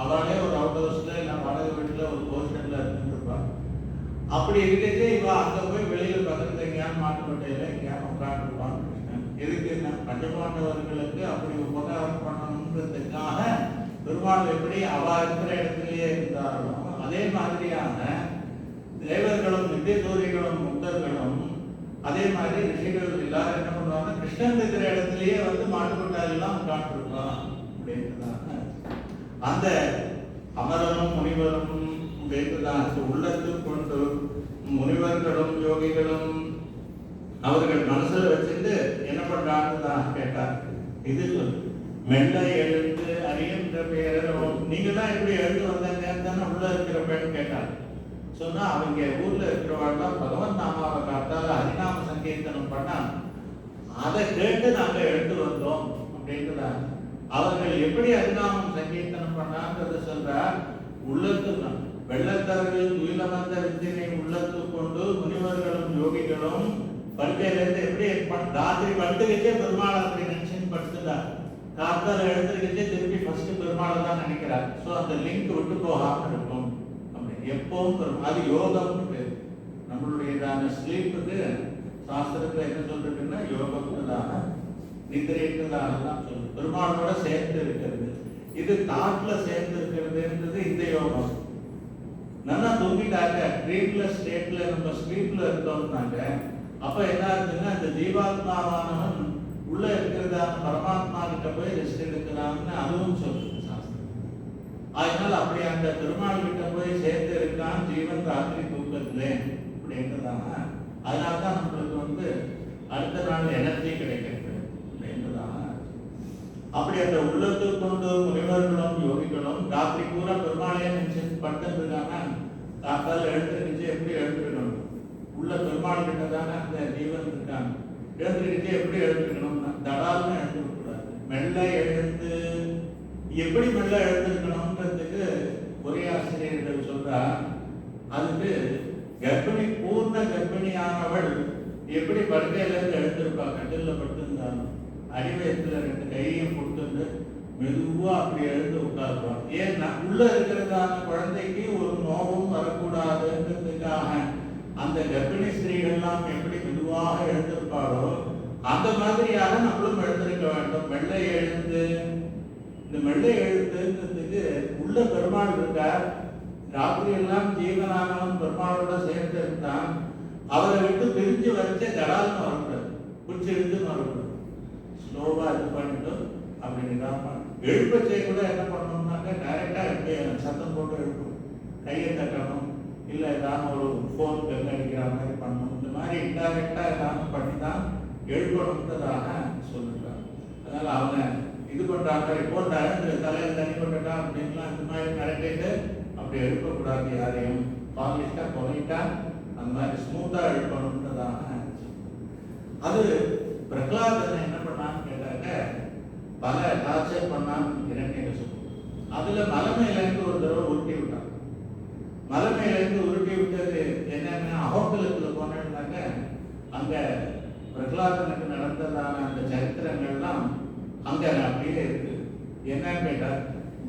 அவளே ஒரு அவுட் ஹவுஸ்ல இல்லை வாடகை வீட்டுல ஒரு போஸ்டர்ல இருந்துருப்பான். அப்படி இருக்கச்சே இவ அங்க போய் வெளியில பக்கத்துல எங்கேயாவது மாட்டுக்கொட்டையில எங்கேயாவது உட்காந்துருப்பான் கிருஷ்ணன். எதுக்கு பஞ்சபாண்டவர்களுக்கு அப்படி உபகாரம் பண்ணணுன்றதுக்காக பெருமாள் எப்படி அவ இருக்கிற இடத்துலயே இருந்தாரோ அதே மாதிரியான தேவர்களும் நித்திய சூரியர்களும் முக்தர்களும் அதே மாதிரி ரிஷிகள் எல்லாரும் என்ன பண்ணுவாங்க, கிருஷ்ணன் இருக்கிற இடத்துலயே வந்து மாட்டுக்கொட்டாயெல்லாம் உட்காந்துருக்கலாம் அப்படின்றதாங்க. அந்த அமரரும் முனிவரும் உள்ளத்தில் கொண்டு முனிவர்களும் யோகிகளும் அவர்கள் மனசுல வச்சுட்டு என்ன பண்றாங்கன்னு கேட்டார். இது சொல்லு மெல்ல எழுந்து அறிகின்ற பேரும் நீங்க தான் எப்படி எழுந்து வந்தேன்னு தானே உள்ள இருக்கிற பெண் கேட்டார். சொன்னா அவங்க ஊர்ல இருக்கிறவாழ்லாம் பகவன் நாமாவை காத்தால ஹரிநாம சங்கீர்த்தனம் பண்ணா அதை கேட்டு நாங்க எழுந்து வந்தோம் அப்படின்றாங்க. அவர்கள் எப்படி ஹரிநாமம் சங்கீர்த்தனம் பண்ணாங்கிறத சொல்றார். உள்ளத்து வெள்ளத்தவர்கள் துயிலமர்ந்த வித்தினை உள்ளத்து கொண்டு முனிவர்களும் யோகிகளும் படுக்கையிலிருந்து எப்படி ராத்திரி படுத்துக்கிச்சே பெருமாள் அப்படி நினைச்சுன்னு படுத்துட்டார். காத்தால எழுந்திருக்கச்சே திருப்பி ஃபர்ஸ்ட் பெருமாளை தான் நினைக்கிறார். ஸோ அந்த லிங்க் விட்டு போகாம இருக்கும். எப்பவும் அது யோகம். நம்மளுடையதான ஸ்லீப்புக்கு சாஸ்திரத்துல என்ன சொல்றதுன்னா யோகம்ன்றதான நிதிரைன்றதான தான் சொல்லுது. பெருமாளோட சேர்ந்து இருக்கிறது. இது தாட்ல சேர்ந்து இருக்கிறதுன்றது இந்த யோகம். நல்லா தூங்கிட்டாங்க ட்ரீம்ல ஸ்டேட்ல நம்ம ஸ்லீப்ல இருந்தோம்னாங்க அப்ப என்ன ஆகுதுன்னா இந்த ஜீவாத்மாவானவன் உள்ள இருக்கிறதான பரமாத்மா கிட்ட போய் ரெஸ்ட் எடுக்கிறான்னு அதுவும் சொல்லுது. அதனால அப்படி அந்த பெருமாள் கிட்ட போய் சேர்த்து இருக்கான் ஜீவன் ராத்திரி தூக்கத்துல அப்படின்றதாங்க. அதனால்தான் நம்மளுக்கு வந்து அடுத்த நாள் எனர்ஜி கிடைக்கிறது அப்படின்றதாங்க. அப்படி அந்த உள்ளத்துக்கு கொண்டு முனிவர்களும் யோகிகளும் ராத்திரி பூரா பெருமாளையே நினைச்சு படுத்துருக்காங்க. காத்தால் எழுந்திருச்சு எப்படி எழுந்திருக்கணும், உள்ள பெருமாள் கிட்ட தானே அந்த ஜீவன் இருக்காங்க. எழுந்திருச்சு எப்படி எழுந்திருக்கணும்னா தடால்னு எழுந்திருக்கூடாது, மெல்ல எழுந்து. எப்படி மெல்ல எழுந்திருக்கணும்ன்றதுக்கு ஒரே ஆசிரியர்கள் சொல்றா. அதுக்கு கர்ப்பிணி பூர்ண கர்ப்பிணியானவள் எப்படி படுக்கையில இருந்து எழுந்திருப்பா, கட்டில படுத்திருந்தாலும் அடிவயத்துல 2 கையையும் கொடுத்துட்டு மெதுவா அப்படி எழுந்து உட்காருவான். ஏன்னா உள்ள இருக்கிறதான குழந்தைக்கு ஒரு நோவும் வரக்கூடாதுன்றதுக்காக அந்த கர்ப்பிணி ஸ்திரீகள்லாம் எப்படி மெதுவாக எழுந்திருப்பாளோ அந்த மாதிரியாக நம்மளும் எழுந்திருக்க வேண்டும். மெல்ல எழுந்து. இந்த மெல்ல எழுத்துன்றதுக்கு உள்ள பெருமாள் இருக்கார். ராத்திரி எல்லாம் ஜீவனானவன் பெருமாளோட சேர்ந்து இருந்தான். அவரை விட்டு பிரிஞ்சு வச்ச ஜடால்னு வரக்கூடாது, பிடிச்சி எழுந்துன்னு வரக்கூடாது. ஸ்லோவா இது பண்ணிட்டு அப்படின்னா எழுப்பச்சை கூட என்ன பண்ணணும்னாக்க டைரக்டா சத்தம் போட்டு எழுப்பணும், கையை தட்டணும், இல்லை ஏதாவது ஒரு ஃபோன் பெல் அடிக்கிற மாதிரி பண்ணணும். இந்த மாதிரி இன்டைரக்டா ஏதாவது பண்ணி தான் எழுப்பணுன்றதாக சொல்லுறாங்க. அதனால அவங்க இது பண்றாங்க, போட்டாரு தலையில தண்ணி போட்டுட்டான் அப்படின்லாம் இந்த மாதிரி கரெக்டிட்டு அப்படி எழுப்பக்கூடாது. யாரையும் பாலிஷ்டா பொலைட்டா அந்த மாதிரி ஸ்மூத்தா எழுப்பணுன்றதாக. அது பிரகலாதனை என்ன பண்ணான்னு கேட்டாக்க பல டார்ச்சர் பண்ணான்னு இரண்யகசிபு. அதுல மலை மேலேருந்து ஒரு தடவை உருட்டி விட்டான். மலை மேலேருந்து உருட்டி விட்டது என்னன்னா அகோக்கலத்துல போனாக்க அங்க பிரகலாதனுக்கு நடந்ததான அந்த சரித்திரங்கள்லாம் அங்க அப்படியே இருக்கு. என்னன்னு கேட்டா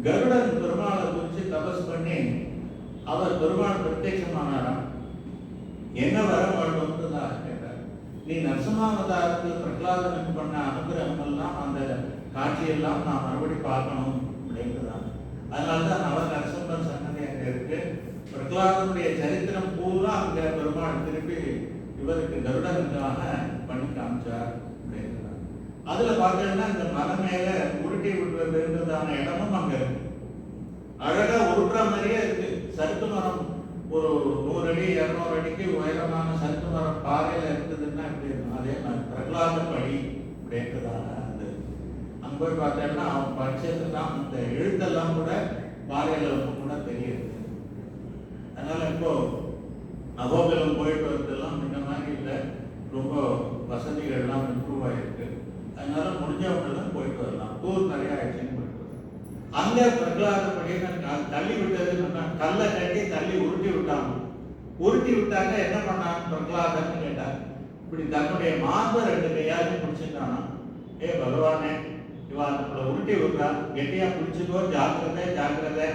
கருடன் பெருமாளை குறிச்சு தபஸ் பண்ணி அவர் பெருமாள் பிரத்யட்சமானாராம். என்ன வர வேண்டும்ன்றதாக கேட்டார். நீ நரசிம்மாவதாரத்தில் பிரகலாதனுக்கு பண்ண அனுகிரகம் எல்லாம் அந்த காட்சியெல்லாம் நான் மறுபடி பார்க்கணும் அப்படின்றதான். அதனால்தான் நவ நரசிம்மர் சன்னதி அங்க இருக்கு. பிரகலாதனுடைய சரித்திரம் பூரா அங்க பெருமாள் திருப்பி இவருக்கு கருடனுக்காக பண்ணி காமிச்சார் அப்படின்றார். அதுல பார்த்தீங்கன்னா இந்த மலை மேல உருட்டி விடுறதுன்றதான இடமும் அங்க இருக்கு. அழகா உருட்டுற மாதிரியே இருக்கு. சருத்து மரம் ஒரு 100 அடி 200 அடிக்கு உயரமான சருத்து மரம் பாறையில இருந்ததுன்னா இப்படி இருக்கும். அதே மாதிரி பிரகலாத படி அப்படின்றதான அந்த அங்க போய் பார்த்தேன்னா அவன் படிச்சதுதான் இந்த எழுத்தெல்லாம் கூட பாறையில கூட தெரியுது. அதனால இப்போ அகோபிலம் போயிட்டு வரதெல்லாம் இந்த மாதிரி இல்லை, ரொம்ப வசதிகள்லாம் இம்ப்ரூவ் ஆகிருக்கு. அதனால முடிஞ்சவங்கெல்லாம் போயிட்டு வரலாம். டூர் நிறைய ஆயிடுச்சுன்னு போயிட்டு வரலாம். அங்கே பிரகலாதப்படியே தள்ளி விட்டதுன்னு கல்லை கட்டி தள்ளி உருட்டி விட்டாங்க. உருட்டி விட்டாங்க. என்ன பண்ணாங்க பிரகலாதன்னு கேட்டாங்க. இப்படி தன்னுடைய மார்பை 2 கையாலும் பிடிச்சிருக்கானா, ஏ பகவானே இவன் நம்மளை உருட்டி விடுறான், கெட்டியா பிடிச்சிக்கோ, ஜாக்கிரதை ஜாக்கிரதை,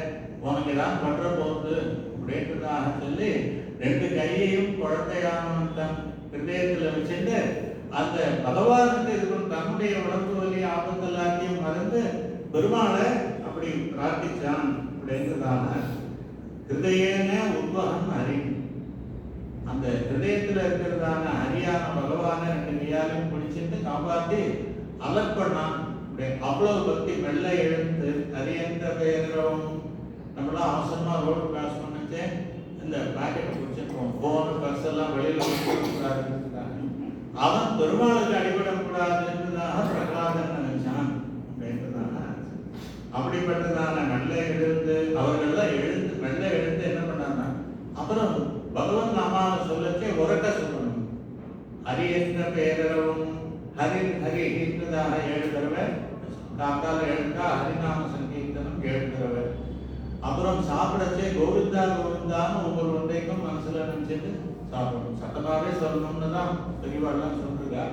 உனக்கு தான் பண்ற போகுது அப்படின்றதாக சொல்லி 2 கையையும் குழந்தையான தன் ஹிருதயத்தில் வச்சுட்டு அந்த பகவானுக்கு இருக்கும் தன்னுடைய உடம்பு வலி ஆபத்து எல்லாத்தையும் மறந்து பெருமாளை அப்படி பிரார்த்திச்சான் அப்படின்றதான ஹிருதயன உத்வகம் ஹரி. அந்த ஹிருதயத்தில் இருக்கிறதான ஹரியான பகவானை 2 கையாலையும் பிடிச்சிட்டு காப்பாற்றி அலர்ட் பண்ணான். அவ்வளவு பக்தி. மெல்ல எழுந்து ஹரியன்ற பெயரும் நம்மளாம் அவசரமா ரோடு கிராஸ் பண்ணிச்சு இந்த பேக்கெட்டை பிடிச்சிருக்கோம், போன் பர்ஸ் எல்லாம் வெளியில கூடாதுன்றதுக்காக அவன் பெருமாளுக்கு அடிபடக்கூடாதுன்றதாக பிரகலாதன் நினைச்சான் அப்படின்றதான. அப்படிப்பட்டதான மெல்ல எழுந்து அவர்கள்லாம் எழுந்து மெல்ல எழுந்து என்ன பண்ணாங்க, அப்புறம் பகவான் நாமாவை சொல்லச்சே உரட்ட சொல்லணும். ஹரி என்ற பெயரவும் ஹரி ஹரி என்றதாக 7 தடவை, காக்கால எழுந்தா ஹரிநாம சங்கீர்த்தனம் 7 தடவை. அப்புறம் சாப்பிடச்சே கோவிந்தா கோவிந்தான்னு ஒவ்வொரு ஒன்றைக்கும் மனசுல நினைச்சிட்டு சாப்பிடணும். சத்தமாவே சொல்லணும்னு தான் பெரியவாள்லாம் சொல்றா.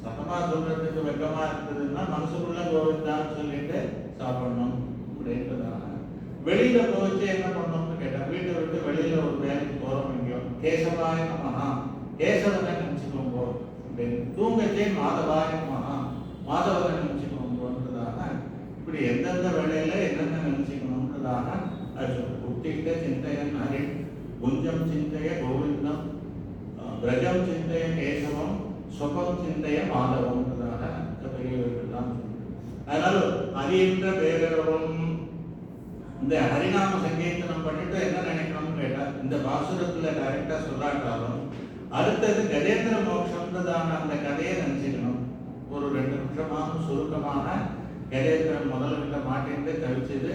சத்தமா சொல்றதுக்கு வெக்கமா இருந்ததுன்னா மனசுக்குள்ள கோவிந்தான்னு சொல்லிட்டு சாப்பிடணும் அப்படின்றதான. வெளியில போச்சு என்ன பண்ணணும்னு கேட்டா, வீட்டை விட்டு வெளியில ஒரு வேலைக்கு போறோம், எங்கேயோ கேசவாய நமஹா கேசவனை நினைச்சுக்கோங்க அப்படின்னு. தூங்கச்சே மாதவாய நமஹா மாதவனை நினைச்சுக்கோங்கன்றதாக. இப்படி எந்தெந்த வேலையில என்னென்ன நினைச்சுக்கணும்ன்றதாக உத்திட்ட சிந்தையன் ஹரி, குஞ்சம் சிந்தைய கோவிந்தம், பிரஜம் சிந்தைய கேசவம், சுகம் சிந்தைய மாதவம்ன்றதாக பெரியவர்கள்லாம் சொல்றாங்க. அதனால ஹரி என்ற பெயரவும் இந்த ஹரிநாம சங்கீர்த்தனம் பண்ணிட்டு என்ன நினைக்கணும்னு கேட்டா, இந்த பாசுரத்துல டைரக்டா சொல்லாட்டாலும் அடுத்தது கஜேந்திர மோட்சம்ன்றதான அந்த கதையை நினைச்சுக்கணும். ஒரு 2 நிமிஷமாக சுருக்கமான கஜேந்திரன் முதல்கிட்ட மாட்டிட்டு கழிச்சது,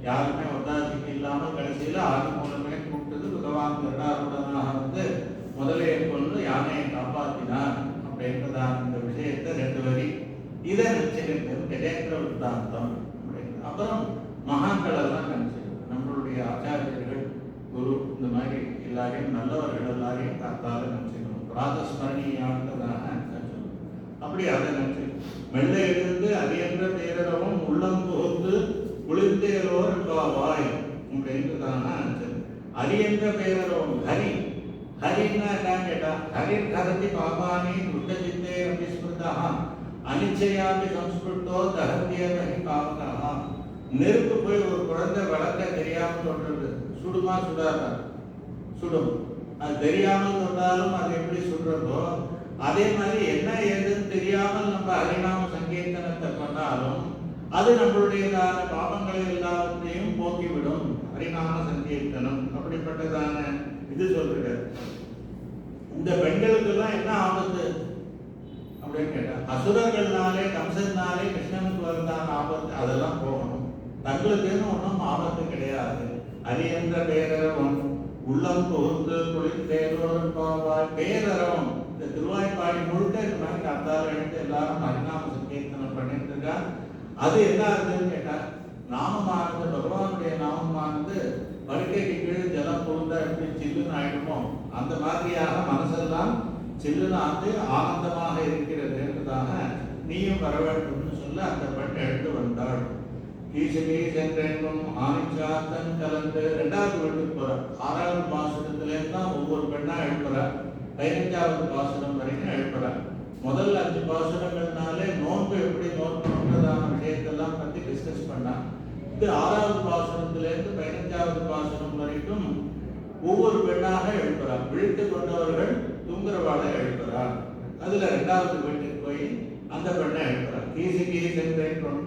யாருமே ஒத்தாசிக்கு இல்லாமல் கடைசியில ஆதி மூலமே கூப்பிட்டது பகவான் கருடாருடனாக வந்து முதலையை கொண்டு யானையை காப்பாற்றினார் அப்படின்றதான இந்த விஷயத்தை 2 வரி இதை நினைச்சுக்கிறது கஜேந்திர விருத்தாந்தம் அப்படின்னு. அப்புறம் மகான்கள் எல்லாம் நினைச்சிருக்கோம். நம்மளுடைய ஆச்சாரியர்கள் குரு இந்த மாதிரி எல்லாரையும் நல்லவர்கள் எல்லாரையும் காத்தால நினைச்சுக்கணும். பிராதஸ்மரணியானதாக நினைச்சோம். அப்படி அதை நினைச்சு மெல்ல எழுந்து அரியன்ற பேரவும் உள்ளம் புகுந்து குளிர்ந்தேரோர் வாய் அப்படின்றதான நினைச்சது. அரியன்ற பேரவும் ஹரி. ஹரின்னா என்னன்னு கேட்டா, ஹரி ஹரதி பாபானி துஷ்ட சித்தே அபிஸ்மிருதா அனிச்சயாமி சம்ஸ்கிருத்தோ தஹத்யமஹி பாவகா. நெருப்பு போய் ஒரு குழந்தை வளர்க்க தெரியாமல் தொடுறது, சுடுமா சுடாதா? சுடும். அது தெரியாமல் தொட்டாலும் அது எப்படி சுடுறதோ அதே மாதிரி என்ன ஏதுன்னு தெரியாமல் நம்ம ஹரிநாம சங்கீர்த்தனத்தை பண்ணாலும் அது நம்மளுடையதான பாவங்களை எல்லாத்தையும் போக்கிவிடும். ஹரிநாம சங்கீர்த்தனம் அப்படிப்பட்டதான இது சொல்றது. இந்த பெண்களுக்கெல்லாம் என்ன ஆபத்து அப்படின்னு கேட்டா, அசுரர்கள்னாலே கம்சன்னாலே கிருஷ்ணனுக்கு வருதான ஆபத்து அதெல்லாம் போகணும். தங்களுக்குன்னு ஒன்றும் ஆபத்து கிடையாது. அரியன்ற பேரரவம் உள்ளம் புகுந்து குளிர்ந்தேரோர் பாவாய் பேரரவம். இந்த திருவாய்ப்பாடி முழுக்க இந்த மாதிரி கத்தால் எடுத்து எல்லாரும் ஹரிநாம சங்கீர்த்தனம் பண்ணிட்டு இருக்கா. அது என்ன ஆகுதுன்னு கேட்டா, நாமமானது பகவானுடைய நாமமானது படுக்கைக்கு கீழே ஜலம் புகுந்தா எப்படி சில்லுன்னு ஆயிடுமோ அந்த மாதிரியாக மனசெல்லாம் சில்லுன்னு ஆண்டு ஆனந்தமாக இருக்கிறது என்பதாக நீயும் வர வேண்டும்னு சொல்ல அந்த பெண் எழுந்து வந்தாள். ஈசகி சென்றெங்கும் ஆணிச்சாத்தன் கலந்து 2வது வீட்டுக்கு போறார். 6வது பாசுரத்திலேருந்து தான் ஒவ்வொரு பெண்ணா எழுப்புறார். 15வது பாசுரம் வரைக்கும் எழுப்புறார். முதல் 5 பாசுரங்கள்னாலே நோன்பு எப்படி நோக்கணுன்றதான விஷயத்தெல்லாம் பத்தி டிஸ்கஸ் பண்ணா. இது 6வது பாசுரத்திலேருந்து 15வது பாசுரம் வரைக்கும் ஒவ்வொரு பெண்ணாக எழுப்புறார். விழித்து கொண்டவர்கள் தூங்குறவாளை எழுப்புறார். அதுல 2வது வீட்டுக்கு போய் அந்த பெண்ணை எழுப்புறார். ஈசகி சென்றெங்கும்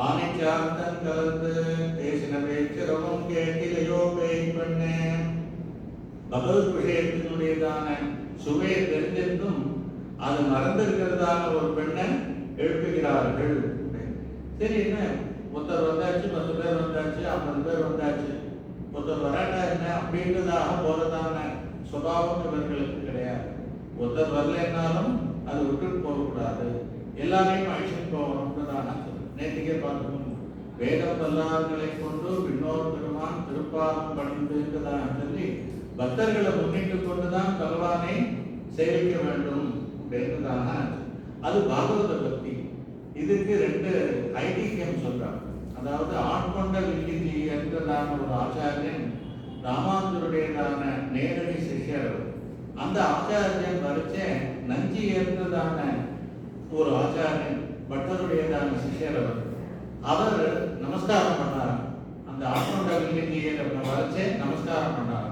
ஆனைச்சாத்தன் கலந்து பேசின பேச்சிரவும் கேட்டிலையோ பேய் பெண்ணே. பகவத் விஷயத்தினுடையதான சுவையை தெரிஞ்சிருந்தும் அது மறந்திருக்கிறதான ஒரு பெண்ணை எழுப்புகிறார்கள். சரி, என்ன ஒருத்தர் வந்தாச்சு, 10 பேர் வந்தாச்சு, 50 பேர் வந்தாச்சு, ஒருத்தர் வராட்டா என்ன அப்படின்றதாக போறதான சுபாவம் இவர்களுக்கு கிடையாது. ஒருத்தர் வரலன்னாலும் அது விட்டுட்டு போகக்கூடாது, எல்லாரையும் அழிச்சுட்டு போகணும்ன்றதான நேற்றுக்கே பார்க்கணும். வேதம் வல்லார்களை கொண்டு பின்னோர் பெருமான் திருப்பாதம் பணிந்துதான் சொல்லி பக்தர்களை முன்னிட்டு கொண்டுதான் பகவானை சேவிக்க வேண்டும் அப்படின்றதாக அது பாகவத பக்தி. இதுக்கு ரெண்டு ஐதீகம் சொல்றாங்க. அதாவது ஆட்கொண்ட வில்லிஜி என்றதான ஒரு ஆச்சாரியன் ராமானுஜருடையதான நேரடி சிஷ்யர். அந்த ஆச்சாரியன் வரைச்ச நஞ்சி என்றதான ஒரு ஆச்சாரியன் பட்டருடையதான சிஷ்யர் அவர் நமஸ்காரம் பண்ணார். அந்த ஆட்கொண்ட வில்லிஜியர் வரைச்சே நமஸ்காரம் பண்ணார்.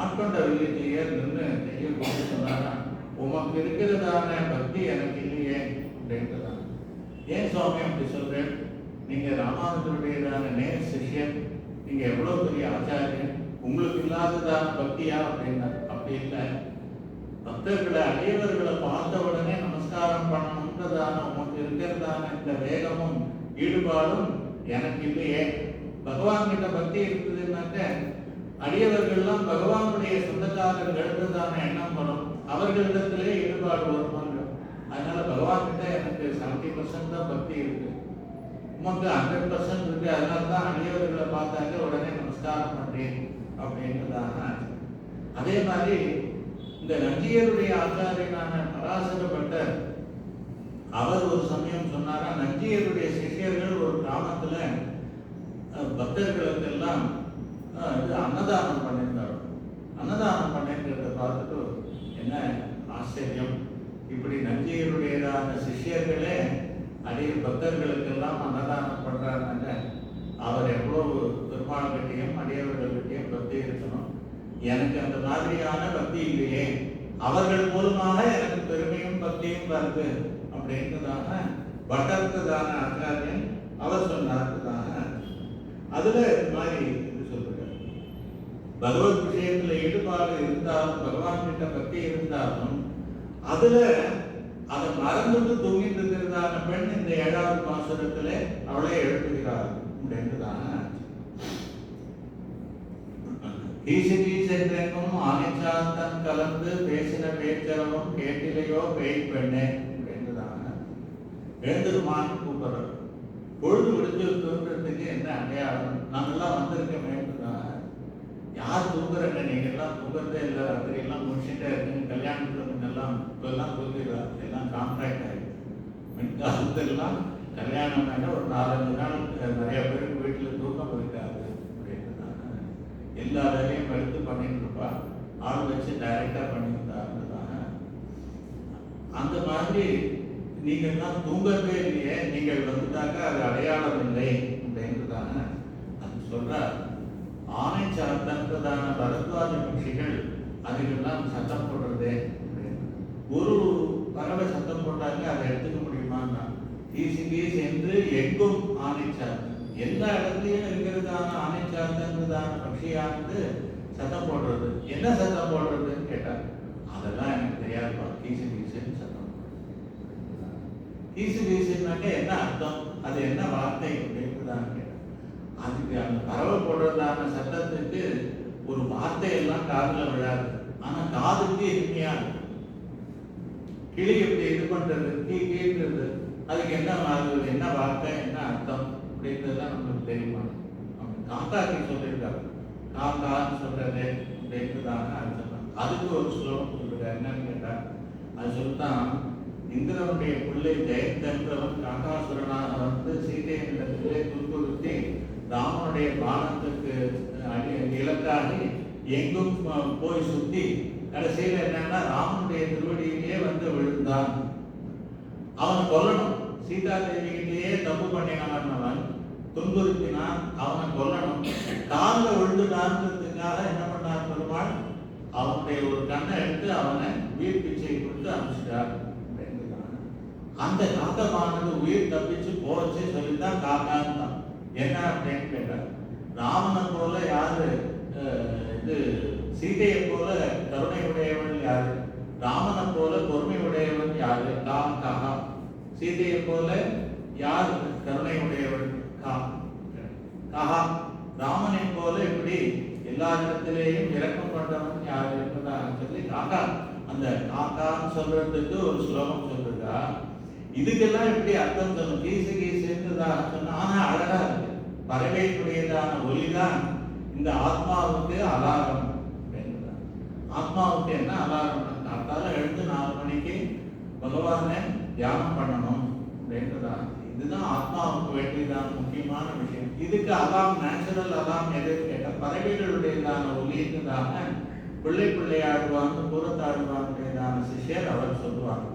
ஆட்கொண்ட வில்லிஜியர் நின்று கையை கொடுத்து சொன்னாரா, உமக்கு இருக்கிறதான பக்தி எனக்கு இல்லையே அப்படின்றதான். ஏன் சுவாமி அப்படி சொல்றேன்? நீங்க ராமானுஜருடையதான நேர் சிஷ்யன், நீங்க எவ்வளவு பெரிய ஆச்சாரியன், உங்களுக்கு இல்லாததான பக்தியா அப்படின்னா அப்படி இல்லை. பக்தர்களை அடியவர்களை பார்த்த உடனே நமஸ்காரம் பண்ணணும்ன்றதான உமக்கு இருக்கிறதான இந்த வேகமும் ஈடுபாடும் எனக்கு இல்லையே. பகவான் கிட்ட பக்தி இருக்குதுன்னாக்க அடியவர்கள்லாம் பகவானுடைய சொந்தக்காரர்கள்ன்றதான எண்ணம் வரும், அவர்களிடத்திலே ஈடுபாடு வருவாங்க. அதனால பகவான் கிட்ட எனக்கு 70% தான் பக்தி இருக்கு, உமக்கு 100% இருக்கு. அதனால தான் அடியவர்களை பார்த்தாக்க உடனே நமஸ்காரம் பண்றேன் அப்படின்றதான. அதே மாதிரி இந்த நஞ்சியருடைய ஆச்சாரியனான பராசர பட்டர் அவர் ஒரு சமயம் சொன்னாரா, நஞ்சியருடைய சிஷியர்கள் ஒரு கிராமத்துல பக்தர்களுக்கு எல்லாம் அன்னதானம் பண்ணியிருந்தார். அன்னதானம் பண்ணிருக்கிறத பார்த்துட்டு என்ன ஆச்சரியம், இப்படி நஞ்சியருடையதான சிஷியர்களே அடிய பக்தர்களுக்கெல்லாம் அன்னதானம் பண்றாருனாங்க அவர் எவ்வளவு பெருமாள் கிட்டையும் அடியவர்கள் கிட்டையும் பக்தி இருக்கணும். எனக்கு அந்த மாதிரியான பக்தி இல்லையே, அவர்கள் மூலமாக எனக்கு பெருமையும் பக்தியும் வருது அப்படின்றதாக பட்டர்க்குதான ஆச்சாரியன் அவர் சொன்னார்க்குதாக. அதுல இது மாதிரி சொல்றாரு, பகவத் விஷயத்துல ஈடுபாடு இருந்தாலும் பகவான் கிட்ட பக்தி இருந்தாலும் அதுல அதை மறந்துட்டு தூங்கிட்டு இருக்கிறதான பெண் இந்த 7வது பாசுரத்துல அவளை எழுப்புகிறார் அப்படின்றதான. ஈசென்றும் ஆனைச்சாத்தன் கலந்து பேசின பேச்சரவும் கேட்டிலையோ பேய் பெண்ணே அப்படின்றதான. எழுந்துருமான்னு கூப்பிடுறார். பொழுது விடுத்து தூங்குறதுக்கு என்ன அடையாளம்? நாங்கெல்லாம் வந்திருக்கோமே. யார் தூங்குறங்க? நீங்க எல்லாம் தூங்குறதே இல்லை, ராத்திரி எல்லாம் முடிச்சுட்டே இருக்குங்க. கல்யாணத்துல முன்னெல்லாம் இப்பெல்லாம் தூங்கிடுறா, எல்லாம் கான்ட்ராக்ட் ஆயிடுச்சு. மின்காலத்தெல்லாம் கல்யாணம் ஒரு 4-5 நாள் நிறைய பேருக்கு வீட்டுல தூக்கம் இருக்காது அப்படின்றதாங்க. எல்லா வேலையும் எடுத்து பண்ணிட்டு இருப்பா, ஆள் வச்சு டைரக்டா பண்ணியிருந்தாங்க. அந்த மாதிரி நீங்க எல்லாம் தூங்கவே இல்லையே, நீங்கள் வந்துட்டாக்க அது அடையாளம் இல்லை அப்படின்றதாங்க. அது சொல்ற ஆனை சாத்தன்றதான பரத்வாஜ பட்சிகள் அதுக்கெல்லாம் சத்தம் போடுறதே. ஒரு பறவை சத்தம் போட்டாங்க அதை எடுத்துக்க முடியுமான்னா, ஈசி என்று எங்கும் ஆனை சாத்தன், எல்லா இடத்துலையும் இருக்கிறதான ஆனை சாத்தன்றதான பட்சியானது சத்தம் போடுறது. என்ன சத்தம் போடுறதுன்னு கேட்டாங்க. அதெல்லாம் எனக்கு தெரியாதுப்பா, ஈசி வீசுன்னு சத்தம். ஈசி வீசுனாக்க என்ன அர்த்தம், அது என்ன வார்த்தை அப்படின்றதான்னு கேட்டாங்க. அதுக்கு அந்த பறவை போடுறதான சட்டத்துக்கு ஒரு வார்த்தையெல்லாம் காதுல விழாது, ஆனா காதுக்கு இனிமையா இருக்கும். கிளி எப்படி இது பண்றது, கேட்கறது, அதுக்கு என்ன வார்த்தை, என்ன அர்த்தம் அப்படின்றதுலாம் நமக்கு தெரியுமா? காக்காக்கு சொல்லியிருக்காரு, காக்கான்னு சொல்றது அப்படின்றதான அர்த்தம். அதுக்கு ஒரு ஸ்லோகம் சொல்லிருக்காரு. என்னன்னு கேட்டா அது சொல்லித்தான், இந்திரனுடைய பிள்ளை ஜெயந்தன்றவன் காக்காசுரனாக வந்து சீதையினிடத்திலே துன்புறுத்தி ராமனுடைய பானத்துக்கு இலக்காகி எங்கும் போய் சுத்தி கடைசியில் என்னன்னா ராமனுடைய திருவடியிலேயே வந்து விழுந்தான். அவனை கொல்லணும், சீதா தேவிகிட்டேயே தப்பு பண்ணினான், துன்புறுத்தினான், அவனை கொல்லணும். காலில் விழுந்துட்டான்றதுக்காக என்ன பண்ணார் பெருமாள், அவனுடைய ஒரு கண்ணை எடுத்து அவனை உயிர் பிச்சை கொடுத்து அனுப்பிச்சிட்டார். அந்த காக்கமானது உயிர் தப்பிச்சு போச்சு சொல்லித்தான் காக்கான்னு தான். என்ன அப்படின்னு கேட்டார், ராமனை போல யாரு இது சீதையை போல கருணை உடையவன் யாரு, ராமனை போல பொறுமை உடையவன் யாரு, காக்கா. சீதையை போல யார் கருணை உடையவன், காஹா. ராமனை போல இப்படி எல்லா இடத்திலேயும் இறக்கம் பண்றவன் யார் என்பதாக சொல்லி காக்கா, அந்த காக்கான்னு சொல்றதுக்கு ஒரு ஸ்லோகம் சொல்றதா, இதுக்கெல்லாம் எப்படி அர்த்தம் சொல்லும்? கீசு கீசுன்றதாக சொன்னா ஆனா அழகா இருக்கு. பறவைக்குடையதான ஒலிதான் இந்த ஆத்மாவுக்கு அலாரம். ஆத்மாவுக்கு என்ன அலாரம்? காத்தால எழுந்து 4 மணிக்கு பகவானை தியானம் பண்ணணும் அப்படின்றதா. இதுதான் ஆத்மாவுக்கு வேண்டியதான முக்கியமான விஷயம். இதுக்கு அலாம், நேச்சுரல் அலாம் எதுன்னு கேட்டால் பறவைகளுடையதான ஒலின்றதாக பிள்ளையாடுவாங்க, பூரத்தாடுவாங்கதான சிஷ்யர் அவர் சொல்லுவாங்க.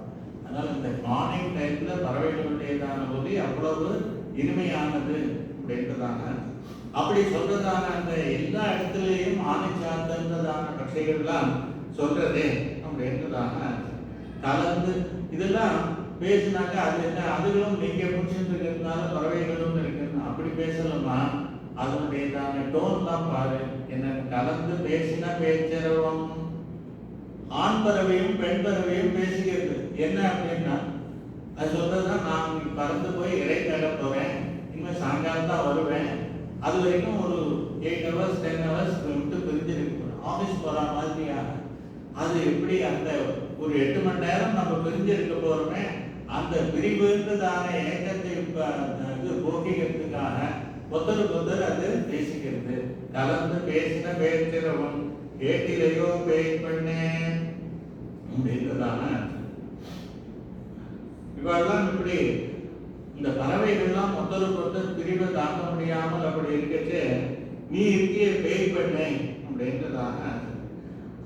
அதனால இந்த மார்னிங் டைம்ல பறவைகளுடையதான ஒலி அவ்வளவு இனிமையானது அப்படின்றதாங்க. அப்படி சொல்றதான அந்த எல்லா இடத்துலையும் ஆணை சார்ந்ததான கட்சிகள்லாம் சொல்றது அப்படின்றதாங்க கலந்து இதெல்லாம் பேசினாக்க அது என்ன, அதுகளும் நீங்க முடிச்சுட்டு இருக்கிறதுனால பறவைகளும் இருக்குன்னு அப்படி பேசலாமா? அதனுடையதான டோன்லாம் பாரு என்ன. கலந்து பேசினா பேச்சரவம், ஆண் பறவையும் பெண் பறவையும் பேசிக்கிறது என்ன அப்படின்னா, அது சொல்றதுதான் நான் பறந்து போய் இறை தேட போறேன், இனிமேல் சாயங்காலம் தான் வருவேன், அது வரைக்கும் ஒரு 8 hours 10 hours விட்டு பிரிஞ்சிருக்கு, ஆஃபீஸ் போற மாதிரியா. அது எப்படி அந்த ஒரு 8 மணி நேரம் நம்ம பிரிஞ்சிருக்க போறோமே, அந்த பிரிவுன்றதான ஏக்கத்தை போக்கிக்கிறதுக்காக ஒருத்தருக்கு அது பேசிக்கிறது. கலந்து பேசின பேச்சிரவம் கேட்டிலையோ பேய் பண்ணேன் அப்படின்றதான. இவெல்லாம் இப்படி இந்த பறவைகள்லாம் ஒருத்தருக்கு பிரிவை தாங்க முடியாமல் அப்படி இருக்கச்சு, நீ இருக்கிய பேய் பண்ணை அப்படின்றதாக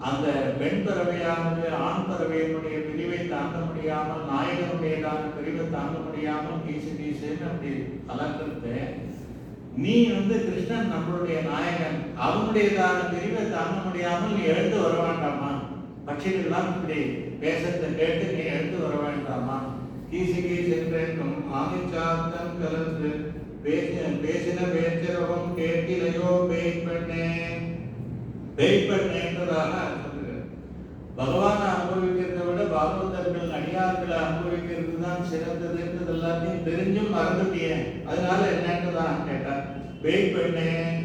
அந்த பெண் பறவையானது ஆண் பறவையினுடைய பிரிவை தாங்க முடியாமல், நாயகனுடையதான பிரிவை தாங்க முடியாமல் கீசு கீசுன்னு அப்படி கலக்கிறது. நீ கிருஷ்ணன் நம்மளுடைய நாயகன், அவனுடையதான பிரிவை தாங்க முடியாமல் நீ எழுந்து வர வேண்டாமா? பட்சிகள்லாம் இப்படி பேசத்தை கேட்டு நீ எழுந்து வர வேண்டாமா? கீசு கீசென்றும் ஆமிச்சாத்தம் கலந்து பேசின பேச்சிரவம் கேட்டிலையோ பேய் பண்ணேன். பேய் பண்ணேன்றதாக பகவானை அனுபவிக்கிறதை விட பாகவதர்கள் அடியார்களை அனுபவிக்கிறது தான் சிறந்ததுன்றது எல்லாத்தையும் தெரிஞ்சும் மறந்துட்டேன். அதனால என்னன்றதாக கேட்டார். பேய் பண்ணேன்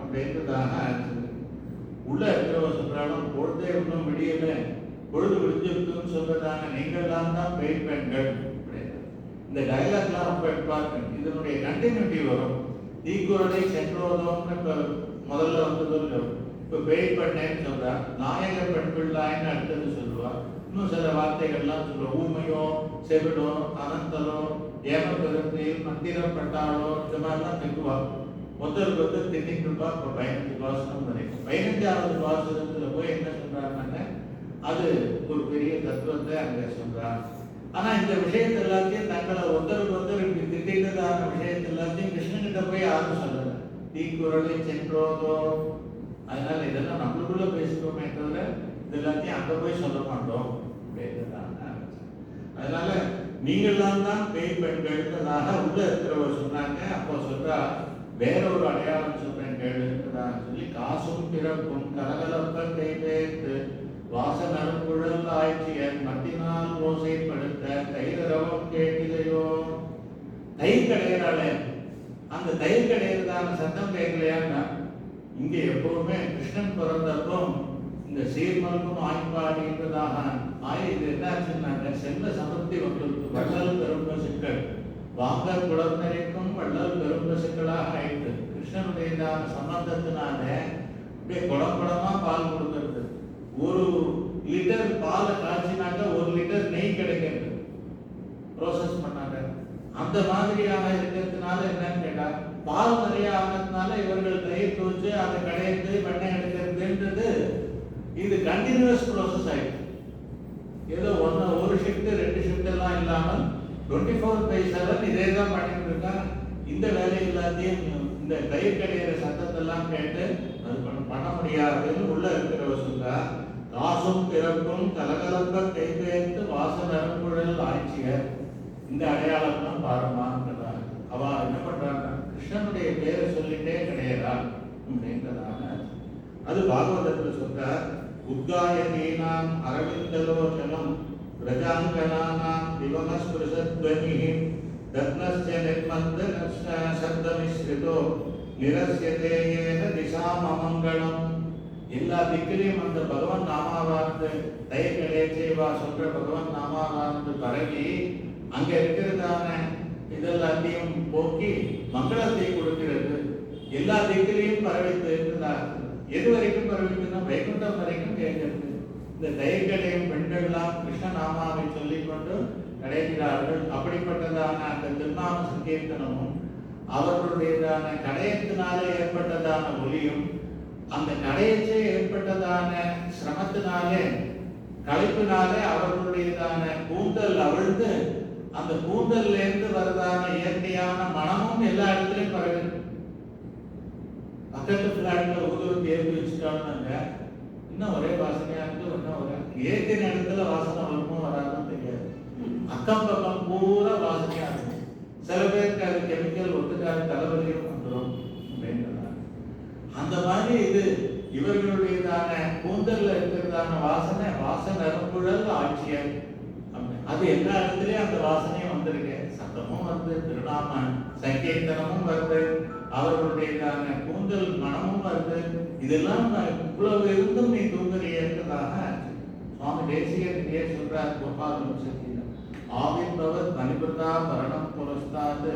அப்படின்றதாக உள்ள இருக்கிறவ சொல்றாலும் பொழுதே இன்னும் விடியல, பொழுது விடிஞ்சிருக்குன்னு சொல்றதாங்க நீங்கள்லாம் தான் பேய் பெண்கள். இந்த டைலாக்லாம் ரொம்ப இம்பார்ட்டன்ட். இதனுடைய கண்டினியூட்டி வரும். தீக்குறளை சென்றோதோம்னு இப்போ முதல்ல வந்தது. இப்போ பேய் பண்ணேன்னு சொல்றா, நாயக பெண் பிள்ளாயின்னு அடுத்தது சொல்லுவா. இன்னும் சில வார்த்தைகள்லாம் சொல்லுவோம். ஊமையோ செவிடோ அனந்தலோ ஏம பெருந்தையில் மந்திரப்பட்டாலோ இந்த மாதிரிலாம் திட்டுவா. ஒருத்தருக்கு திட்டிட்டு இருப்பா. இப்போ 15 பாசனம் வரைக்கும் 15வது பாசனத்துல போய் என்ன சொல்றாருன்னாங்க, அது ஒரு பெரிய தத்துவத்தை அங்கே சொல்றார். ஆனா இந்த விஷயத்தை எல்லாத்தையும் தங்களை ஒருத்தருக்கு இப்படி திட்டதான விஷயத்தை எல்லாத்தையும் கிருஷ்ணன்கிட்ட போய் யாரும் சொல்லல. தீக்குறளை சென்றோதோ. அதனால இதெல்லாம் நம்மளுக்குள்ள பேசிக்கோமே தவிர இது எல்லாத்தையும் அங்க போய் சொல்ல மாட்டோம் அப்படின்றதாங்க. அதனால நீங்கள்லாம் தான் பேய் பெண்கள்ன்றதாக உள்ள இருக்கிறவர் சொன்னாங்க. அப்போ சொல்றா, வேற ஒரு அடையாளம் சொல்றேன் கேளுன்றதாக சொல்லி, காசும் பிறப்பும் கலகலப்ப கை பேர்த்து வாசனருக்குழல் ஆய்ச்சியன் மத்தினால் ஓசைப்படுத்த தைரவம் கேட்டிலையோ. தயிர் கடையிறாளே, அந்த தயிர் கடையிறதான சத்தம் கேட்கலையான்னா, இங்கே எப்பவுமே கிருஷ்ணன் பிறந்தப்போ இந்த சீர்மல்கும் ஆய்ப்பாடின்றதாக இது என்னாச்சுன்னாங்க, செல்வ சமர்த்தி வந்துருக்கு. வள்ளல் பெரும்ப சிக்கல் வாங்க குழந்தைக்கும் வள்ளல் பெரும்ப சிக்கலாக ஆயிட்டு கிருஷ்ணனுடையதான சம்பந்தத்தினால அப்படியே குடமா பால் கொடுக்கறது. 1 லிட்டர் பாலை காய்ச்சினாக்க 1 லிட்டர் நெய் கிடைக்கிறது. ப்ரோசஸ் பண்ணாங்க. அந்த மாதிரியாக இருக்கிறதுனால என்னன்னு கேட்டா, பால் நிறைய ஆகிறதுனால இவர்கள் தயிர் தூச்சு அதை கடையிறது வெண்ணெய் எடுக்கிறதுன்றது இது கண்டினியூஸ் ப்ரோசஸ் ஆயிடுச்சு. ஏதோ ஒரு ஷிஃப்ட் 2 ஷிஃப்ட் எல்லாம் இல்லாமல் 24/7 இதே தான் பண்ணிட்டு இருக்காங்க. இந்த வேலை எல்லாத்தையும் இந்த தயிர் கடையிற சத்தத்தெல்லாம் கேட்டு அது பண்ண முடியாதுன்னு உள்ள இருக்கிறவ சொல்றா. காசும் பிறப்பும் கலகலப்ப கைபேர்த்து வாசல் அருங்குழல் ஆட்சியர். இந்த அடையாளம் தான் பாருமான்றதா. அவ என்ன பண்றாங்க, கிருஷ்ணனுடைய பேரை சொல்லிட்டே கிடையாதா அப்படின்றதாக. அது பாகவதத்தில் சொல்றார். உத்காயதீனாம் அரவிந்தலோச்சனம் பிரஜாங்கனானாம் திவமஸ்பிருஷத்வனிஹி தத்னஸ்ய நிர்மந்த சப்தமிஸ்ரிதோ நிரஸ்யதேயேன திசாம் அமங்கலம். எல்லா திக்கிலையும் அந்த பகவான் நாமாவார்ந்து தயக்கடையச்சேவா சொல்ற பகவான் நாமாவார்ந்து பரவி அங்க இருக்கிறதான இதெல்லாத்தையும் போக்கி மங்களத்தை கொடுக்கிறது. எல்லா திக்கிலையும் பரவித்து இருக்கிறதா. எது வரைக்கும் பரவித்துன்னா வைகுண்டம் வரைக்கும் கேட்கிறது. இந்த தயக்கடையும் பெண்கள்லாம் கிருஷ்ண நாமாவை சொல்லிக்கொண்டு கிடைக்கிறார்கள். அப்படிப்பட்டதான அந்த திருநாம சங்கீர்த்தனமும் அவர்களுடையதான கடையத்தினாலே ஏற்பட்டதான ஒலியும் அந்த கடையச்சே ஏற்பட்டதான சிரமத்தினாலே களைப்பினாலே அவர்களுடையதான கூந்தல் அவிழ்ந்து அந்த கூந்தல்ல இருந்து வரதான இயற்கையான மனமும் எல்லா இடத்துலையும் பரவி. பக்கத்து பிளாட்ல ஊதுவத்தி ஏற்றி வச்சுட்டாங்க, இன்னும் ஒரே வாசனையா இருக்கு. இன்னும் ஒரே ஏற்றின இடத்துல வாசனை வருமோ வராதுன்னு தெரியாது. அக்கம் பக்கம் பூரா வாசனையா இருக்கும். சில பேருக்கு அது கெமிக்கல் ஒத்துக்காத தலைவலியும் வந்துடும் அப்படின்றாங்க. அந்த மாதிரி இது இவர்களுடையதான கூந்தல்ல இருக்கிறதான வாசனை நறுங்குழல் ஆட்சியர். அது எல்லா இடத்துலயும் அந்த வாசனையும் வந்திருக்கு. சத்தமும் வருது, திருநாம சங்கீர்த்தனமும் வருது, அவர்களுடையதான கூந்தல் மனமும் வருது. இதெல்லாம் இவ்வளவு இருந்தும் நீ தூங்குறியதாக சுவாமி தேசிகர் இங்கே சொல்றார். கோபாலம் சங்கீதம் ஆவிர்பவத் மணிபிரதா மரணம் புரஸ்தாது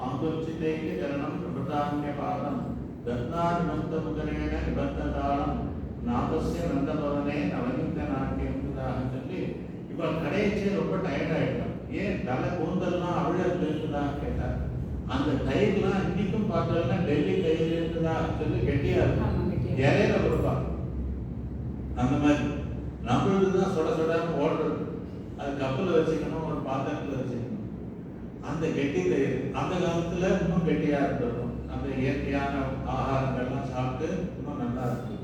ஆங்குச்சிதேகி கரணம் பிரபதான்ய பாதம் தத்னாதி மந்த முதலேன நிபந்ததாளம் நாதஸ்ய நந்தபவனே நவநீத நாட்டியதாக சொல்லி இவன் கடைசி ரொம்ப டயர்ட் ஆயிட்டான். ஏன் தலை கூந்தல்லாம் அவிழல் இருக்குதான் கேட்டார். அந்த தயிர்லாம் இன்னைக்கும் பார்த்தோம்னா டெல்லி தயிர் இருக்குதா சொல்லி கெட்டியா இருக்கும், இலையில கொடுப்பாங்க. அந்த மாதிரி நம்மளுக்குதான் சுட சுடாம ஓடுறது. அது கப்பல வச்சுக்கணும், ஒரு பாத்திரத்துல வச்சுக்கணும். அந்த கெட்டி தயிர் அந்த காலத்துல இன்னும் கெட்டியா இருந்திருக்கும். அந்த இயற்கையான ஆகாரங்கள்லாம் சாப்பிட்டு இன்னும் நல்லா இருக்கும்.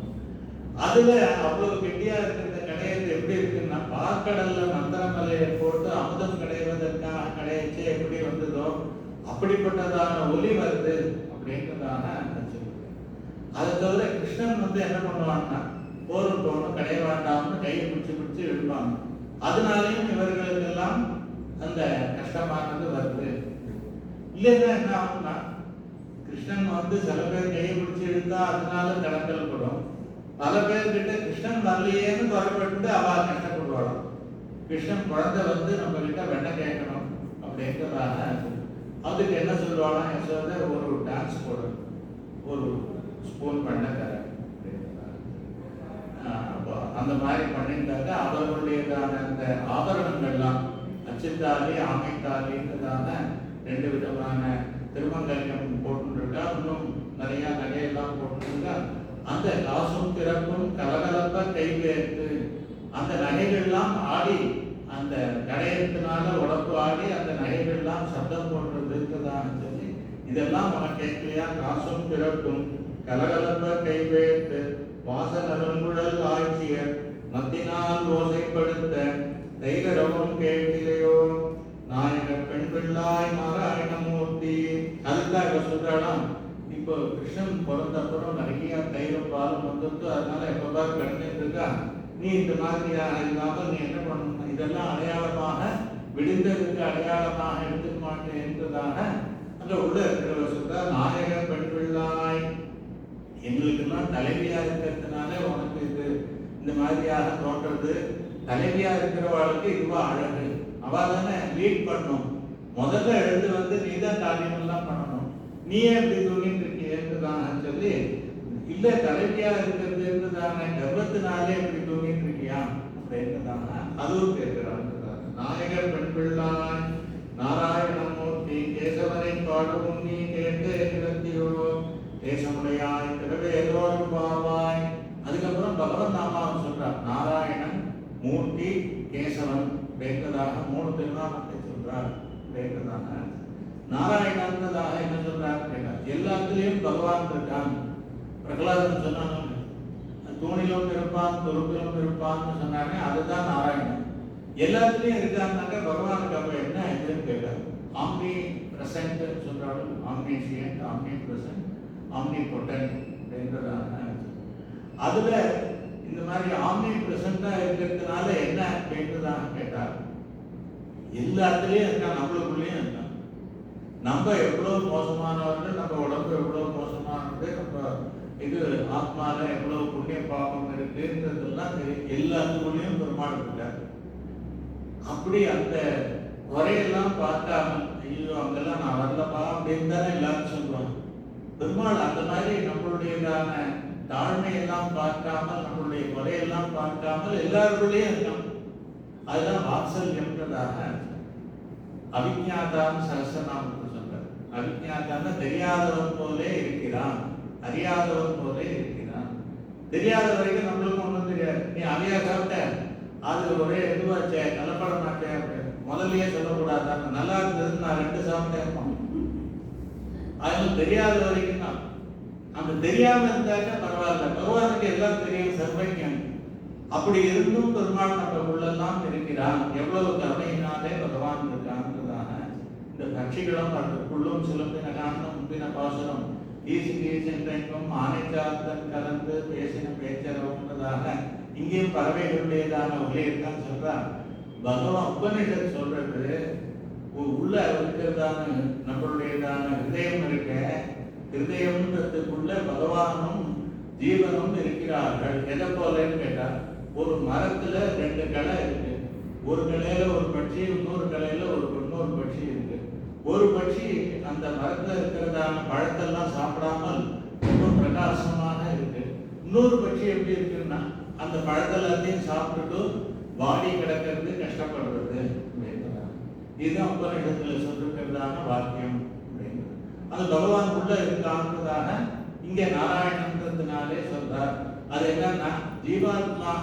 அதுல அவ்வளவு கெட்டியா இருக்கிற கடையது எப்படி இருக்குன்னா, பார்க்கடல்ல மந்திரமலையை போட்டு அமுதம் கடைவதற்காக கடையச்சே எப்படி வந்ததோ அப்படிப்பட்டதான ஒலி வருது அப்படின்றதான சொல்லுவேன். அதை தவிர கிருஷ்ணன் என்ன பண்ணுவான்னா, போரும் தோணும் கடைய வேண்டாம்னு கையை பிடிச்சு எழுப்பாங்க. அதனாலையும் இவர்களுக்கெல்லாம் அந்த கஷ்டமானது வருது. இல்லைன்னா என்ன ஆகும்னா, கிருஷ்ணன் சில பேர் கையை பிடிச்சி இழுத்தா அதனால கடத்தல் படும். பல பேர்கிட்ட கிருஷ்ணன் வரலையேன்னு வரப்பட்டு அவ கஷ்டப்படுவாளாம். கிருஷ்ணன் குழந்தை நம்ம கிட்ட வெண்ணெய் கேட்கணும் அப்படின்றதாக அதுக்கு என்ன சொல்லுவாளாம், யசோதை ஒரு டான்ஸ் போடும், ஒரு ஸ்பூன் வெண்ணெய் தர. அப்போ அந்த மாதிரி பண்ணிட்டாக்க அவர்களுடையதான அந்த ஆபரணங்கள்லாம் அச்சித்தாலி ஆமைத்தாலின்றதான 2 விதமான திருமங்கல்யம் போட்டுருக்கா. இன்னும் நிறைய நகையெல்லாம் போட்டுருக்கா. அந்த காசும் பிறப்பும் கலகலப்ப கைவேற்று அந்த நகைகள்லாம் ஆடி, அந்த கடையத்தினால உடம்பு ஆடி அந்த நகைகள்லாம் சப்தம் போன்றது இருக்குதான்னு சொல்லி இதெல்லாம் உனக்கு கேட்கலையா? காசும் பிறப்பும் கலகலப்ப கைவேற்று வாசனருங்குழல் ஆட்சியர் மத்தினால் ஓசைப்படுத்த தைகரவம் கேட்டிலையோ நாயக பெண் பிள்ளாய் நாராயணமூர்த்தி. அதுக்காக சொல்றாளாம், இப்போ கிருஷ்ணன் பிறந்தப்புறம் நிறைய தயிரும் பாலும் வந்துட்டு, அதனால எப்ப கிடந்துட்டு இருக்கா. நீ இந்த மாதிரியாக இல்லாமல் நீ என்ன பண்ணணும், இதெல்லாம் அடையாளமாக விடுந்ததுக்கு அடையாளமாக எடுத்துக்க மாட்டேன் என்றதாக அந்த உள்ள இருக்கிறவர் சொல்ற, நாயக பெண் பிள்ளாய் எங்களுக்கெல்லாம் தலைவியா இருக்கிறதுனால உனக்கு இது இந்த மாதிரியாக தோன்றது. தலைவியா இருக்கிறவளுக்கு இதுவா அழகு, அவ தானே லீட் பண்ணும். முதல்ல எழுந்து நீதான் காரியம் எல்லாம் பண்ணணும், நீயே இப்படி தூங்கிட்டு இருக்கியேன்னு சொல்லி, இல்ல தலைவியா இருக்கிறது இருந்ததான கர்ப்பத்தினாலே இப்படி தூங்கிட்டு இருக்கியா அப்படின்றதான அதுவும் கேட்கிறாங்க. நாயகர் பெண் பிள்ளாய் நாராயணமூர்த்தி கேசவனை பாடவும் நீ கேட்டு கிடத்தியோ தேசமுடையாய் திரவேதோரும் பாவாய். அதுக்கப்புறம் பகவன் நாமாவை சொல்றார். நாராயணன், மூர்த்தி, கேசவன் அப்படின்றதாக 3 திருநாமத்தை சொல்றார் அப்படின்றதாக. நாராயணன்றதாக என்ன சொல்றாரு கேட்டார், எல்லாத்திலையும் பகவான் இருக்கான். பிரகலாதன் சொன்னாங்க, தூணிலும் இருப்பான் துருப்பிலும் இருப்பான்னு சொன்னாங்க, அதுதான் நாராயணன். எல்லாத்திலையும் இருக்காருனாக்க பகவானுக்கு அப்ப என்ன இதுன்னு கேட்டார். ஆம்னி பிரசன்ட் சொல்றாரு, omniscient, omni present, omni potent அப்படின்றதாக. அதுல இந்த மாதிரி ஆம்னி பிரசன்டா இருக்கிறதுனால என்ன அப்படின்றதாக கேட்டார். எல்லாத்துலயும் இருக்கான், நம்மளுக்குள்ளேயும் இருக்கான். நம்ம எவ்வளவு மோசமானவர்கள், நம்ம உடம்பு எவ்வளவு மோசமா இது ஆத்மால எவ்வளவு புண்ணிய பாவம் இருக்குன்றதெல்லாம் தெரியும். எல்லாத்துக்குள்ளேயும் பெருமாள் இருக்கார். அப்படி அந்த குறையெல்லாம் பார்க்காம, ஐயோ அங்கெல்லாம் நான் வரலப்பா அப்படின்னு தானே எல்லாரும் சொல்லுவாங்க. பெருமாள் அந்த மாதிரி நம்மளுடையதான தாழ்மையெல்லாம் பார்க்காமல், நம்மளுடைய குறையெல்லாம் பார்க்காமல் எல்லாருக்குள்ளேயும் இருக்கான். அதுதான் வாத்சல்யம்ன்றதாக அவிஞாதான் சரசநாமத்தை சொல்றார். அவிஞாதான்னா தெரியாதவன் போலே இருக்கிறான், அறியாதவன் போலே இருக்கிறான். தெரியாத வரைக்கும் நம்மளுக்கும் ஒன்றும் தெரியாது. நீ அவையா சாப்பிட்ட, அது ஒரே இதுவாச்சே, கலப்படம் மாட்டேன் அப்படின்னு முதல்லயே சொல்லக்கூடாது. நல்லா இருந்தது, நான் 2 சாப்பிட்டேன். அது தெரியாத வரைக்கும் தான். அந்த தெரியாம இருந்தாக்க பரவாயில்ல, பகவானுக்கு எல்லாம் தெரியும், சர்வஞன். அப்படி இருந்தும் பெருமாள் நம்ம உள்ளெல்லாம் இருக்கிறான். எவ்வளவு கருணையினாலே பகவான் இருக்கான்றதான இந்த கட்சிகளும் அதற்குள்ளும் சிலம்பின காரணம் முன்பின பாசுரம் ஈசி என்றைக்கும் ஆனைச்சாத்தன் கலந்து பேசின பேச்சரவுன்றதாக இங்கேயும் பறவைகளுடையதான ஒளியத்தான் சொல்றான். பகவான் உபநிஷத் சொல்றது உள்ள இருக்கிறதான நம்மளுடையதான ஹிருதயம் இருக்க, ஹிருதயம்ன்றதுக்குள்ள பகவானும் ஜீவனும் இருக்கிறார்கள். எதை போலன்னு கேட்டா, ஒரு மரத்துல 2 கிளை இருக்கு. ஒரு கிளையில ஒரு பட்சி, இன்னொரு கிளையில இன்னொரு பட்சி இருக்கு. ஒரு பட்சி அந்த மரத்துல இருக்கிறதான பழத்தெல்லாம் சாப்பிடாமல் ரொம்ப பிரகாசமாக இருக்கு. இன்னொரு பட்சி எப்படி இருக்குன்னா, அந்த பழத்தெல்லாத்தையும் சாப்பிட்டுட்டு வாடி கிடக்கிறது, கஷ்டப்படுறது. இதுதான் உபநிஷத்துல சொல்லிருக்கிறதான வாக்கியம் அப்படிங்கிறது. அது பகவான் உள்ள இருக்கான்றதாக இங்க நாராயணன்றதுனாலே சொல்றார். அது என்னன்னா, ஜீவாத்மா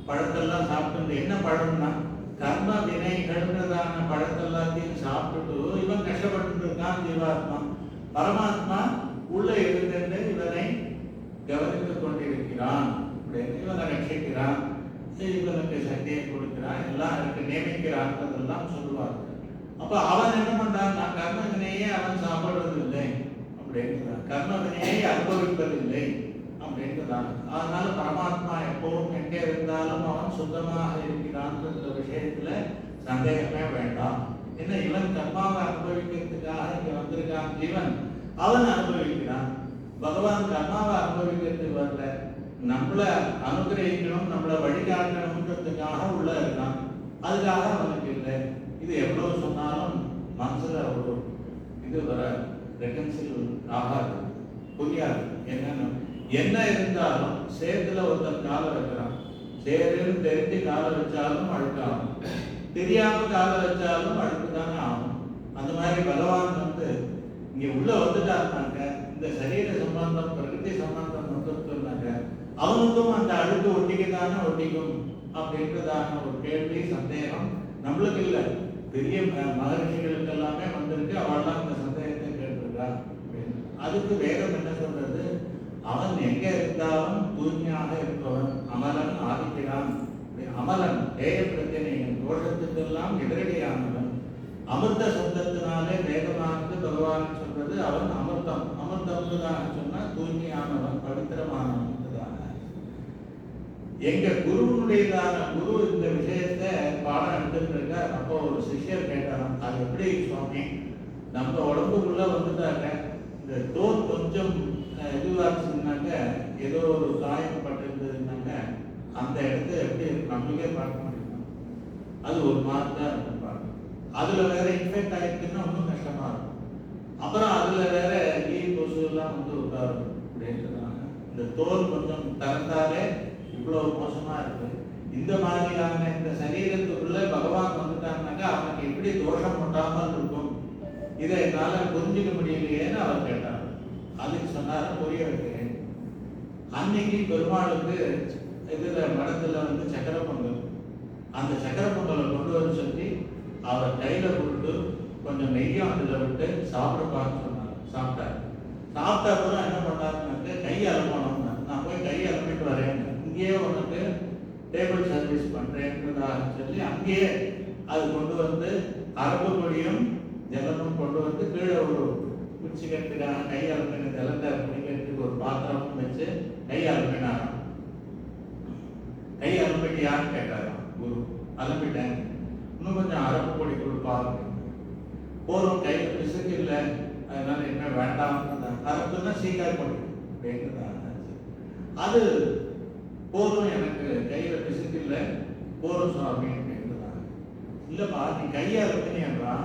பழத்தெல்லாம் சாப்பிட்டு, என்ன பழம்னா கர்ம வினைகள்ன்றதான பழத்தெல்லாத்தையும் சாப்பிட்டுட்டு இவன் கஷ்டப்பட்டு இருக்கான் ஜீவாத்மா. பரமாத்மா உள்ள இருந்து இவனை கவனித்துக் கொண்டிருக்கிறான், இவனை ரட்சிக்கிறான், இவனுக்கு சக்தியை கொடுக்கிறான், எல்லாம் இருக்கு, நியமிக்கிறான்றதெல்லாம் சொல்லுவார். அப்ப அவன் என்ன பண்றான், நான் கர்ம வினையே அவன் சாப்பிடுறது இல்லை அப்படின்றான், கர்ம வினையை அனுபவிப்பதில்லை அப்படின்றான். அதனால பரமாத்மா எப்பவும் எங்கே இருந்தாலும் அவன் சுத்தமாக இருக்கிறான்ற விஷயத்துல சந்தேகமே வேண்டாம். என்ன, இவன் கர்மாவை அனுபவிக்கிறதுக்காக இங்க வந்திருக்கான் ஜீவன், அவன் அனுபவிக்கிறான். பகவான் கர்மாவை அனுபவிக்கிறதுக்கு வரல, நம்மளை அனுகிரகிக்கணும், நம்மளை வழிகாட்டணுன்றதுக்காக உள்ள இருக்கான். அதுக்காக அவனுக்கு இல்லை. இது எவ்வளவு சொன்னாலும் மனசுல அவ்வளோ இது வர ரெகன்சில் ஆகாது, புரியாது. என்னன்னு என்ன இருந்தாலும் சேத்துல ஒருத்தன் காலை வைக்கிறான், சேருன்னு தெரிஞ்சு காலை வச்சாலும் அழுக்காகும், தெரியாம காலை வச்சாலும் அழுக்கு தானே ஆகும். அந்த மாதிரி பகவான் இங்க உள்ள வந்துட்டாருனாக்க, இந்த சரீர சம்பந்தம் பிரகிருதி சம்பந்தம் வந்துருக்குனாக்க அவனுக்கும் அந்த அழுக்கு ஒட்டிக்கதானே ஒட்டிக்கும் அப்படின்றதான ஒரு கேள்வி, சந்தேகம் நம்மளுக்கு இல்லை, பெரிய மகர்ஷிகளுக்கு எல்லாமே வந்திருக்கு. அவள்லாம் இந்த சந்தேகத்தை கேட்டிருக்கா. அதுக்கு வேதம் என்ன சொல்றது, அவன் எங்க இருந்தாலும் தூய்மையாக இருப்பவன், அமலன் ஆதிக்கிறான். அமலன் தேய பிரச்சனைகள் தோஷத்துக்கெல்லாம் எதிரடியானவன். அமிர்த சப்தத்தினாலே வேதமானது பகவான் சொல்றது, அவன் அமிர்தம். அமிர்தம்னு சொன்னா தூய்மையானவன், பவித்திரமானவன். எங்க குருவுடையதான குரு இந்த விஷயத்தை பாடம் எடுத்துட்டு இருக்க. அப்போ ஒரு சிஷ்யர் கேட்டாராம், அது எப்படி சுவாமி, நம்ம உடம்புக்குள்ள வந்துட்டாங்க, இந்த தோல் கொஞ்சம் இதுவாச்சுன்னாக்க, ஏதோ ஒரு காயம் பட்டிருந்ததுன்னாக்க அந்த இடத்த எப்படி நம்மளுக்கே பார்க்க முடியும். அது ஒரு மாதிரி தான் இருக்கும் பார்க்க. அதுல வேற இன்ஃபெக்ட் ஆயிருக்குன்னா இன்னும் கஷ்டமா இருக்கும். அப்புறம் அதுல வேற கொசு எல்லாம் உட்காரும் அப்படின்றாங்க. இந்த தோல் கொஞ்சம் திறந்தாலே இவ்வளவு மோசமா இருக்கு. இந்த மாதிரியான இந்த சரீரத்துக்குள்ள பகவான் வந்துட்டாங்கன்னாக்கா அவனுக்கு எப்படி தோஷம் பண்ணாமல் இருக்கும், இதை என்னால புரிஞ்சுக்க முடியலையேன்னு அவர் கேட்டார். அதுக்கு சொன்னாரு, புரிய வைக்கிறேன். அன்னைக்கு பெருமாளுக்கு இதுல மடத்துல சக்கர பொங்கல், அந்த சக்கர பொங்கலை கொண்டு வர சொல்லி அவர் கையில கொடுத்து கொஞ்சம் நெய்யும் அதுல விட்டு சாப்பிடுப்பான்னு சொன்னார். சாப்பிட்டார். சாப்பிட்ட அப்புறம் என்ன பண்ணாருன்னாக்க, கை அலம்பணும், நான் போய் கை அலம்பிட்டு வரேன், இங்கேயே உனக்கு டேபிள் சர்வீஸ் பண்றேன்றதாக சொல்லி அங்கேயே அது கொண்டு வந்து அரப்பு பொடியும் ஜலமும் கொண்டு வந்து கீழே ஒரு குச்சிக்கிறதுக்காக கை அலம்பின ஜலத்தை குடிக்கிறதுக்கு ஒரு பாத்திரமும் வச்சு கை அலம்பினாராம். கை அலம்பிட்டு யாருன்னு கேட்டாராம் குரு. அலம்பிட்டேன், இன்னும் கொஞ்சம் அரப்பு பொடி கொடுப்பாரு. போதும், கையில் பிசுக்கு இல்லை, அதனால என்ன வேண்டாம். அரப்புன்னா சீக்காய் பொடி, அப்படின்றதாங்க. அது போதும், எனக்கு கையில பிசுக்கில்லை, போதும் சுவாமி அப்படின்றதாங்க. இல்லைப்பா, நீ கையை அறுப்பினா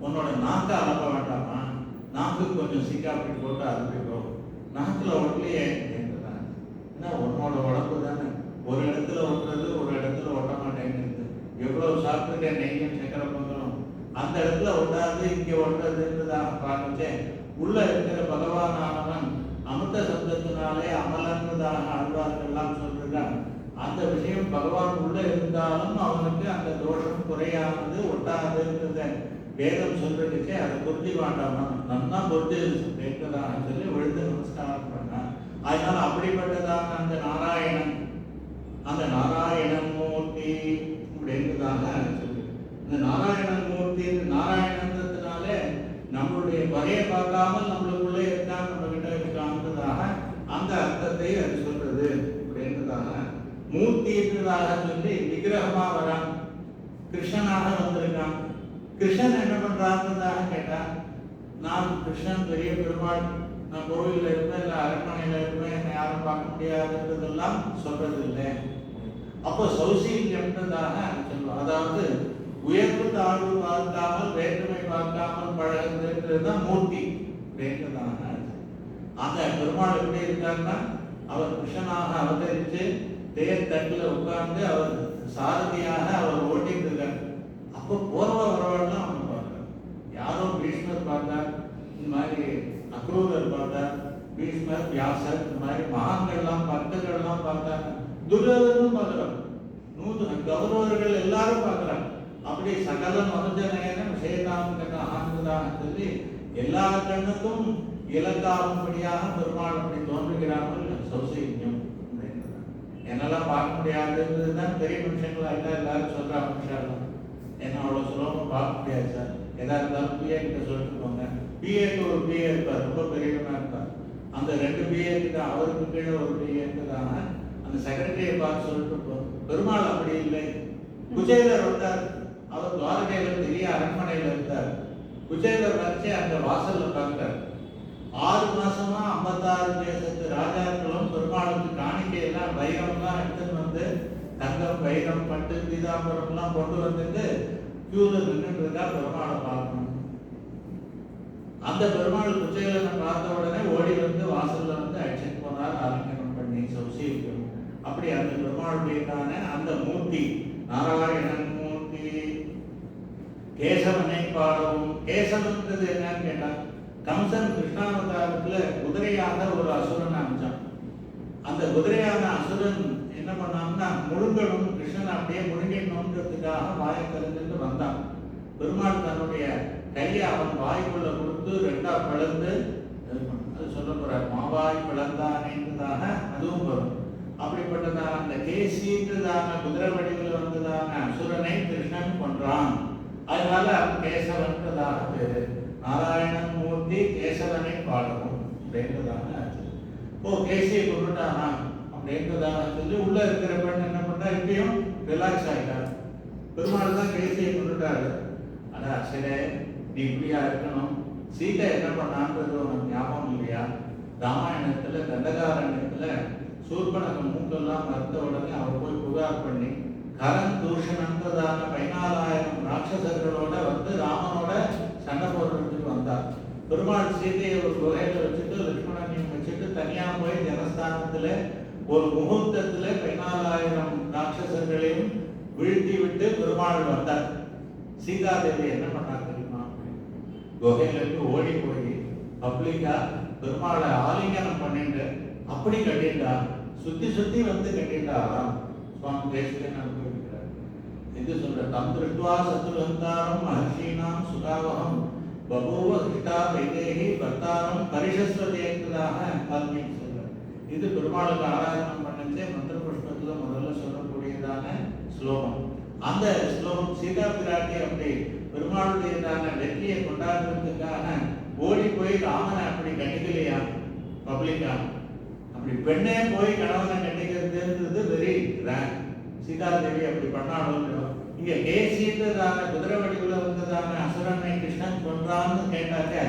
உன்னோட நாக்கை அலப்ப வேண்டாமா, நாக்கு கொஞ்சம் சிக்காப்பி போட்டு அறுப்பிக்கோ, நாக்கில் ஒட்டலையே அப்படின்றதாங்க. ஏன்னா உன்னோட உடம்பு தானே ஒரு இடத்துல ஒட்டுறது, ஒரு இடத்துல ஒட்ட மாட்டேங்குது. எவ்வளவு சாப்பிட்டுருக்க நெய்யும் சக்கரை பொங்கலும் அந்த இடத்துல ஒட்டாது, இங்கே ஒட்டுறதுன்றதாக பார்த்துச்சேன். உள்ள இருக்கிற பகவான் ஆனவன் அமிர்த சப்தத்தினாலே அமலன்றதாக ஆழ்வார்கள்லாம் சொல்றாங்க. அந்த விஷயம் பகவான் உள்ள இருந்தாலும் அவனுக்கு அந்த தோஷம் குறையானது, ஒட்டாதுன்றத வேதம் சொல்றதுக்கே அதை புரிஞ்சு வேண்டாமா, நன்னா புரிஞ்சு கேட்கதாக சொல்லி விழுந்து நமஸ்காரம் பண்ணான். அதனால அப்படிப்பட்டதாக அந்த நாராயணன், அந்த நாராயணன் மூர்த்தி அப்படின்றதாக சொல்லி, இந்த நாராயணன் மூர்த்தி, நாராயணன்றதுனால நம்மளுடைய வகையை பார்க்காமல் நம்மளுக்குள்ளே இருக்கான், நம்ம கிட்ட இருக்கான்றதாக அந்த அர்த்தத்தை அது சொல்றது அப்படின்றதாக. மூர்த்தின்றதாக சொல்லி விக்கிரகமா வரான், கிருஷ்ணனாக வந்திருக்கான். கிருஷ்ணன் என்ன பண்றான்றதாக கேட்டா, நான் கிருஷ்ணன் பெரிய பெருமாள், நான் கோவிலில் இருப்பேன், இல்லை அரண்மனையில் இருப்பேன், என்னை யாரும் பார்க்க முடியாதுன்றதெல்லாம் சொல்றது இல்லை. அப்போ சௌசீல்யம்ன்றதாக சொல்லுவோம். அதாவது உயர்வு தாழ்வு பார்க்காமல், வேற்றுமை பார்க்காமல் பழகுறது தான் மூர்த்தி அப்படின்றதாக. அந்த பெருமாள் எப்படி இருக்காருன்னா, அவர் கிருஷ்ணனாக அவதரித்து தேர் தட்டில் உட்கார்ந்து அவர் சாரதியாக அவர் ஓட்டிட்டு இருக்கார். அப்போ போர்வ வரவாள்லாம் அவனை பார்த்தார். யாரோ பீஷ்மர் பார்த்தார், இந்த மாதிரி அக்ரூரர் பார்த்தார், பீஷ்மர், வியாசர், இந்த மாதிரி மகான்கள்லாம் பக்தர்கள்லாம் பார்த்தாங்க. துரியோதனும் பார்க்கிறார், கௌரவர்கள் எல்லாரும் பார்க்கிறாங்க. அப்படி சகல மனுஜனேனம் சேதாங்கதாக சொல்லி எல்லா கண்ணுக்கும் இலக்காகும்படியாக பெருமாள் அப்படி தோன்றுகிறார்கள். சௌசீல்யம் என்னெல்லாம் பார்க்க முடியாதுன்றது தான் பெரிய மனுஷங்களா இல்லை எல்லாரும் சொல்ற மனுஷாலும். என்ன அவ்வளோ சுலபமாக பார்க்க முடியாது சார், எதா இருந்தாலும் பிஏ கிட்ட சொல்லிட்டு போங்க. பிஏக்கு ஒரு பிஏ இருப்பார், ரொம்ப பெரியவனா இருப்பார். அந்த 2 பிஏ கிட்ட அவருக்கு கீழே ஒரு பிஏ இருக்குதாங்க. அந்த செக்ரட்டரியை பார்த்து சொல்லிட்டு போ. பெருமாள் அப்படி இல்லை. குஜேலர் வந்தார், அவர் துவாரகையில பெரிய அரண்மனையில் இருந்தார். குஜேலர் வச்சு அந்த வாசல்ல பார்த்தார். 6 மாசமா 56 தேசத்து ராஜாக்களும் பெருமாளுக்கு காணிக்கையெல்லாம் வைரம்லாம் எடுத்துன்னு வந்து, தங்கம், வைரம், பட்டு, பீதாம்பரம்லாம் கொண்டு வந்துட்டு கியூல நின்றுட்டு இருக்கா பெருமாளை பார்க்கணும். அந்த பெருமாள் குச்சேலனை பார்த்த உடனே ஓடி வந்து வாசல்ல வந்து அடிச்சுட்டு போனார், ஆலிங்கனம் பண்ணி சௌசீல்யம். அப்படி அந்த பெருமாளுடையதான அந்த மூர்த்தி நாராயணன் மூர்த்தி. கேசவனை பாடவும், கேசவன்றது என்னன்னு கேட்டா, கம்சன் கிருஷ்ணாவதாரத்துல குதிரையாக ஒரு அசுரன் அனுப்பிச்சான். அந்த குதிரையான அசுரன் என்ன பண்ணான்னா, முழுங்கணும், கிருஷ்ணன் அப்படியே முழுங்கணுன்றதுக்காக வாயை திறந்துட்டு வந்தான். பெருமாள் தன்னுடைய கையை அவன் வாய்க்குள்ள கொடுத்து 2ஆ பிளந்து, அது சொல்ல போறார், மாவாய் பிளந்தானேன்றதாக அதுவும் வரும். அப்படிப்பட்டதான அந்த கேசின்றதான குதிரை வடிவில் வந்ததான அசுரனை கிருஷ்ணன் கொன்றான். அதனால கேசவன்றதாக பேரு. நாராயணன் மூர்த்தி கேசவனை பாடவும் அப்படின்றதாக ஆச்சு. கேசியை கொண்டுட்டானா அப்படின்றதாக சொல்லி உள்ள இருக்கிற பெண் என்ன பண்ணா, இப்பயும் ரிலாக்ஸ் ஆகிட்டார். பெருமாள் தான் கேசியை கொண்டுட்டாரு. ஆனா சரி, நீ இப்படியா இருக்கணும். சீதை என்ன பண்ணான்றது உனக்கு ஞாபகம் இல்லையா? ராமாயணத்துல தண்டகாரண்யத்துல சூர்பனகம் மூக்கெல்லாம் மறுத்த உடனே அவர் போய் புகார் பண்ணி கரண் தூஷணன்றதான 14,000 ராட்சசர்களோட வந்து ராமனோட சண்டை போடுறதுக்கு வந்தார். பெருமாள் சீதையை ஒரு குகையில வச்சுட்டு லட்சுமணனையும் வச்சுட்டு தனியா போய் ஜனஸ்தானத்துல ஒரு முகூர்த்தத்துல 14,000 ராட்சசர்களையும் வீழ்த்தி விட்டு பெருமாள் வந்தார். சீதாதேவி என்ன பண்ணார் தெரியுமா? குகையிலிருந்து ஓடி போய் பப்ளிக்கா பெருமாளை ஆலிங்கனம் பண்ணிட்டு அப்படி கட்டிண்டா, சுத்தி சுத்தி வந்து கட்டிண்டாராம். சுவாமி தேசிகன் அனுபவிக்கிறார். இது சொல்ற தம் திருஷ்டுவா சத்ருஹந்தாரம் மஹர்ஷீனாம் சுகாவகம் பபூவ ஹிஷ்டா வைதேகி பர்த்தாரம் பரிஷஸ்வதேன்றதாக வால்மீகி சொல்றார். இது பெருமாளுக்கு ஆராதனம் பண்ணச்சே மந்திர புஷ்பத்துல முதல்ல சொல்லக்கூடியதான ஸ்லோகம். அந்த ஸ்லோகம் சீதா பிராட்டி அப்படி பெருமாளுடையதான வெற்றியை கொண்டாடுறதுக்காக ஓடி போய் ராமனை அப்படி கட்டிக்கலையா பப்ளிக்கா? அப்படி பெண்ணே போய் கணவனை கட்டிக்கிறதுன்றது வெரி ரேர். சீதாதேவி அப்படி பண்ணாலும் இங்க கேசின்றதான குதிரை வடிவுல வந்ததான அசுரனை கிருஷ்ணன் கொன்றான்னு கேட்டாக்க,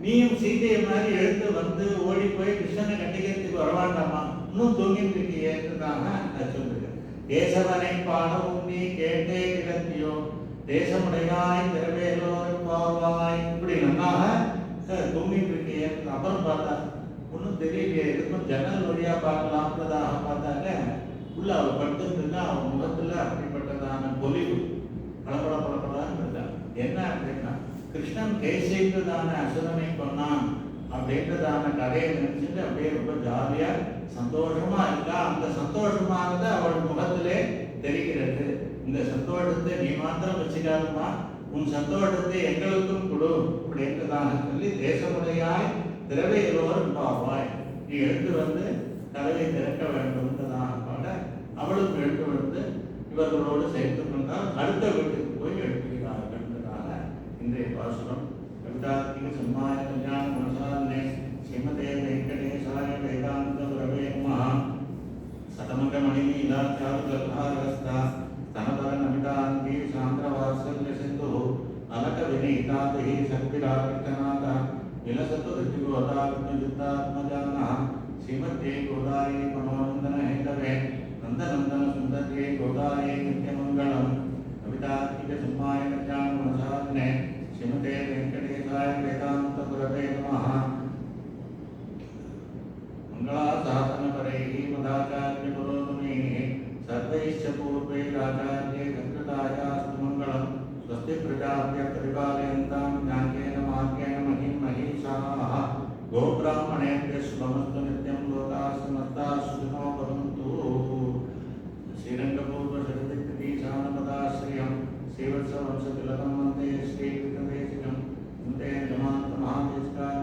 நீயும் சீதையை மாதிரி எழுந்து வந்து ஓடி போய் கிருஷ்ணனை கட்டிக்கிறதுக்கு வீட்டுக்கு வரவாண்டாமா, இன்னும் தூங்கிட்டு இருக்கியேன்றதாங்க அது சொல்லுங்க. தேசவனை பாடவும் நீ கேட்டே கிடத்தியோ, தேசமுடையாய் திரவேலோரும் வாழ்வாய். இப்படி நன்னாக தூங்கிட்டு இருக்கியே. அப்புறம் பார்த்தா ஒன்றும் தெரியலையே, எதுக்கும் ஜன்னல் வழியா பார்க்கலாம்ன்றதாக பார்த்தாங்க. உள்ள அவர் படுத்துருந்துன்னா அவன் முகத்துல அப்படிப்பட்டதான பொலிவு பளபள பளபளன்னு இருந்தார். என்ன அப்படின்னா, கிருஷ்ணன் கேசைன்றதான அசுரனை கொன்னான் அப்படின்றதான கதையை நினைச்சுட்டு அப்படியே ரொம்ப ஜாலியா சந்தோஷமா இருக்கா. அந்த சந்தோஷமானது அவள் முகத்திலே தெரிகிறது. இந்த சந்தோஷத்தை நீ மாத்திரம் வச்சுக்காதுமா, உன் சந்தோஷத்தை எங்களுக்கும் கொடு அப்படின்றதான சொல்லி, தேசமுடையாய் திரவையிலோர் பாவாய், நீ எழுந்து வந்து கதவை திறக்க வேண்டும்ன்றதான பாட அவளும் எழுந்து வந்து இவர்களோடு சேர்த்து கொண்டால் அடுத்த வீட்டுக்கு போய் எழுப்புகிறார்கள்ன்றதான இன்றைய பாசுரம். கவிதார்த்திக சிம்மாய கல்யாண மனசாரனே ஸ்ரீமதே வெங்கடேசாய வேதாந்த குரவே நமஹ. சதமக மணிலீலா சாருகல்ஹாரஸ்தா தனபர நமிதாங்கி சாந்திரவாத்சல்ய சிந்து அலக வினீதாதிஹி சக்திராகிருத்தநாத விலசத்து ரித்திகோதாத்மஜுத்தாத்மஜானः ஸ்ரீமத்யே கோதாயை மனோநந்தன ஹேதவே நந்தநந்தன சுந்தர்யே கோதாயை நித்யமங்கலம். கவிதார்த்திக சிம்மாய கல்யாண மனசாரனே ஸ்ரீமதே வெங்கடேசாய வேதாந்த குரவே நமஹ. மங்களாசாசனபரைः மதாச்சார்ய புரோகமைः சர்வைश्च பூர்வைராச்சார்யே சத்ருதாயாஸ்து மங்களம். ஸ்வஸ்தி பிரஜாभ्य परिपालयन्तां ஞானேன மார்गेण महीं महीषाः. गोब्राह्मणेभ्यः शुभमस्तु नित्यं लोकाः समस्ताः सुखिनो भवन्तु. श्रीरङ्गपूर्वशरदिकृतीशानपदाश्रयं श्रीवत्सवंशतिलकं वन्दे श्रीकृतदेशिकं वन्दे जमान्तमहादेशिकाय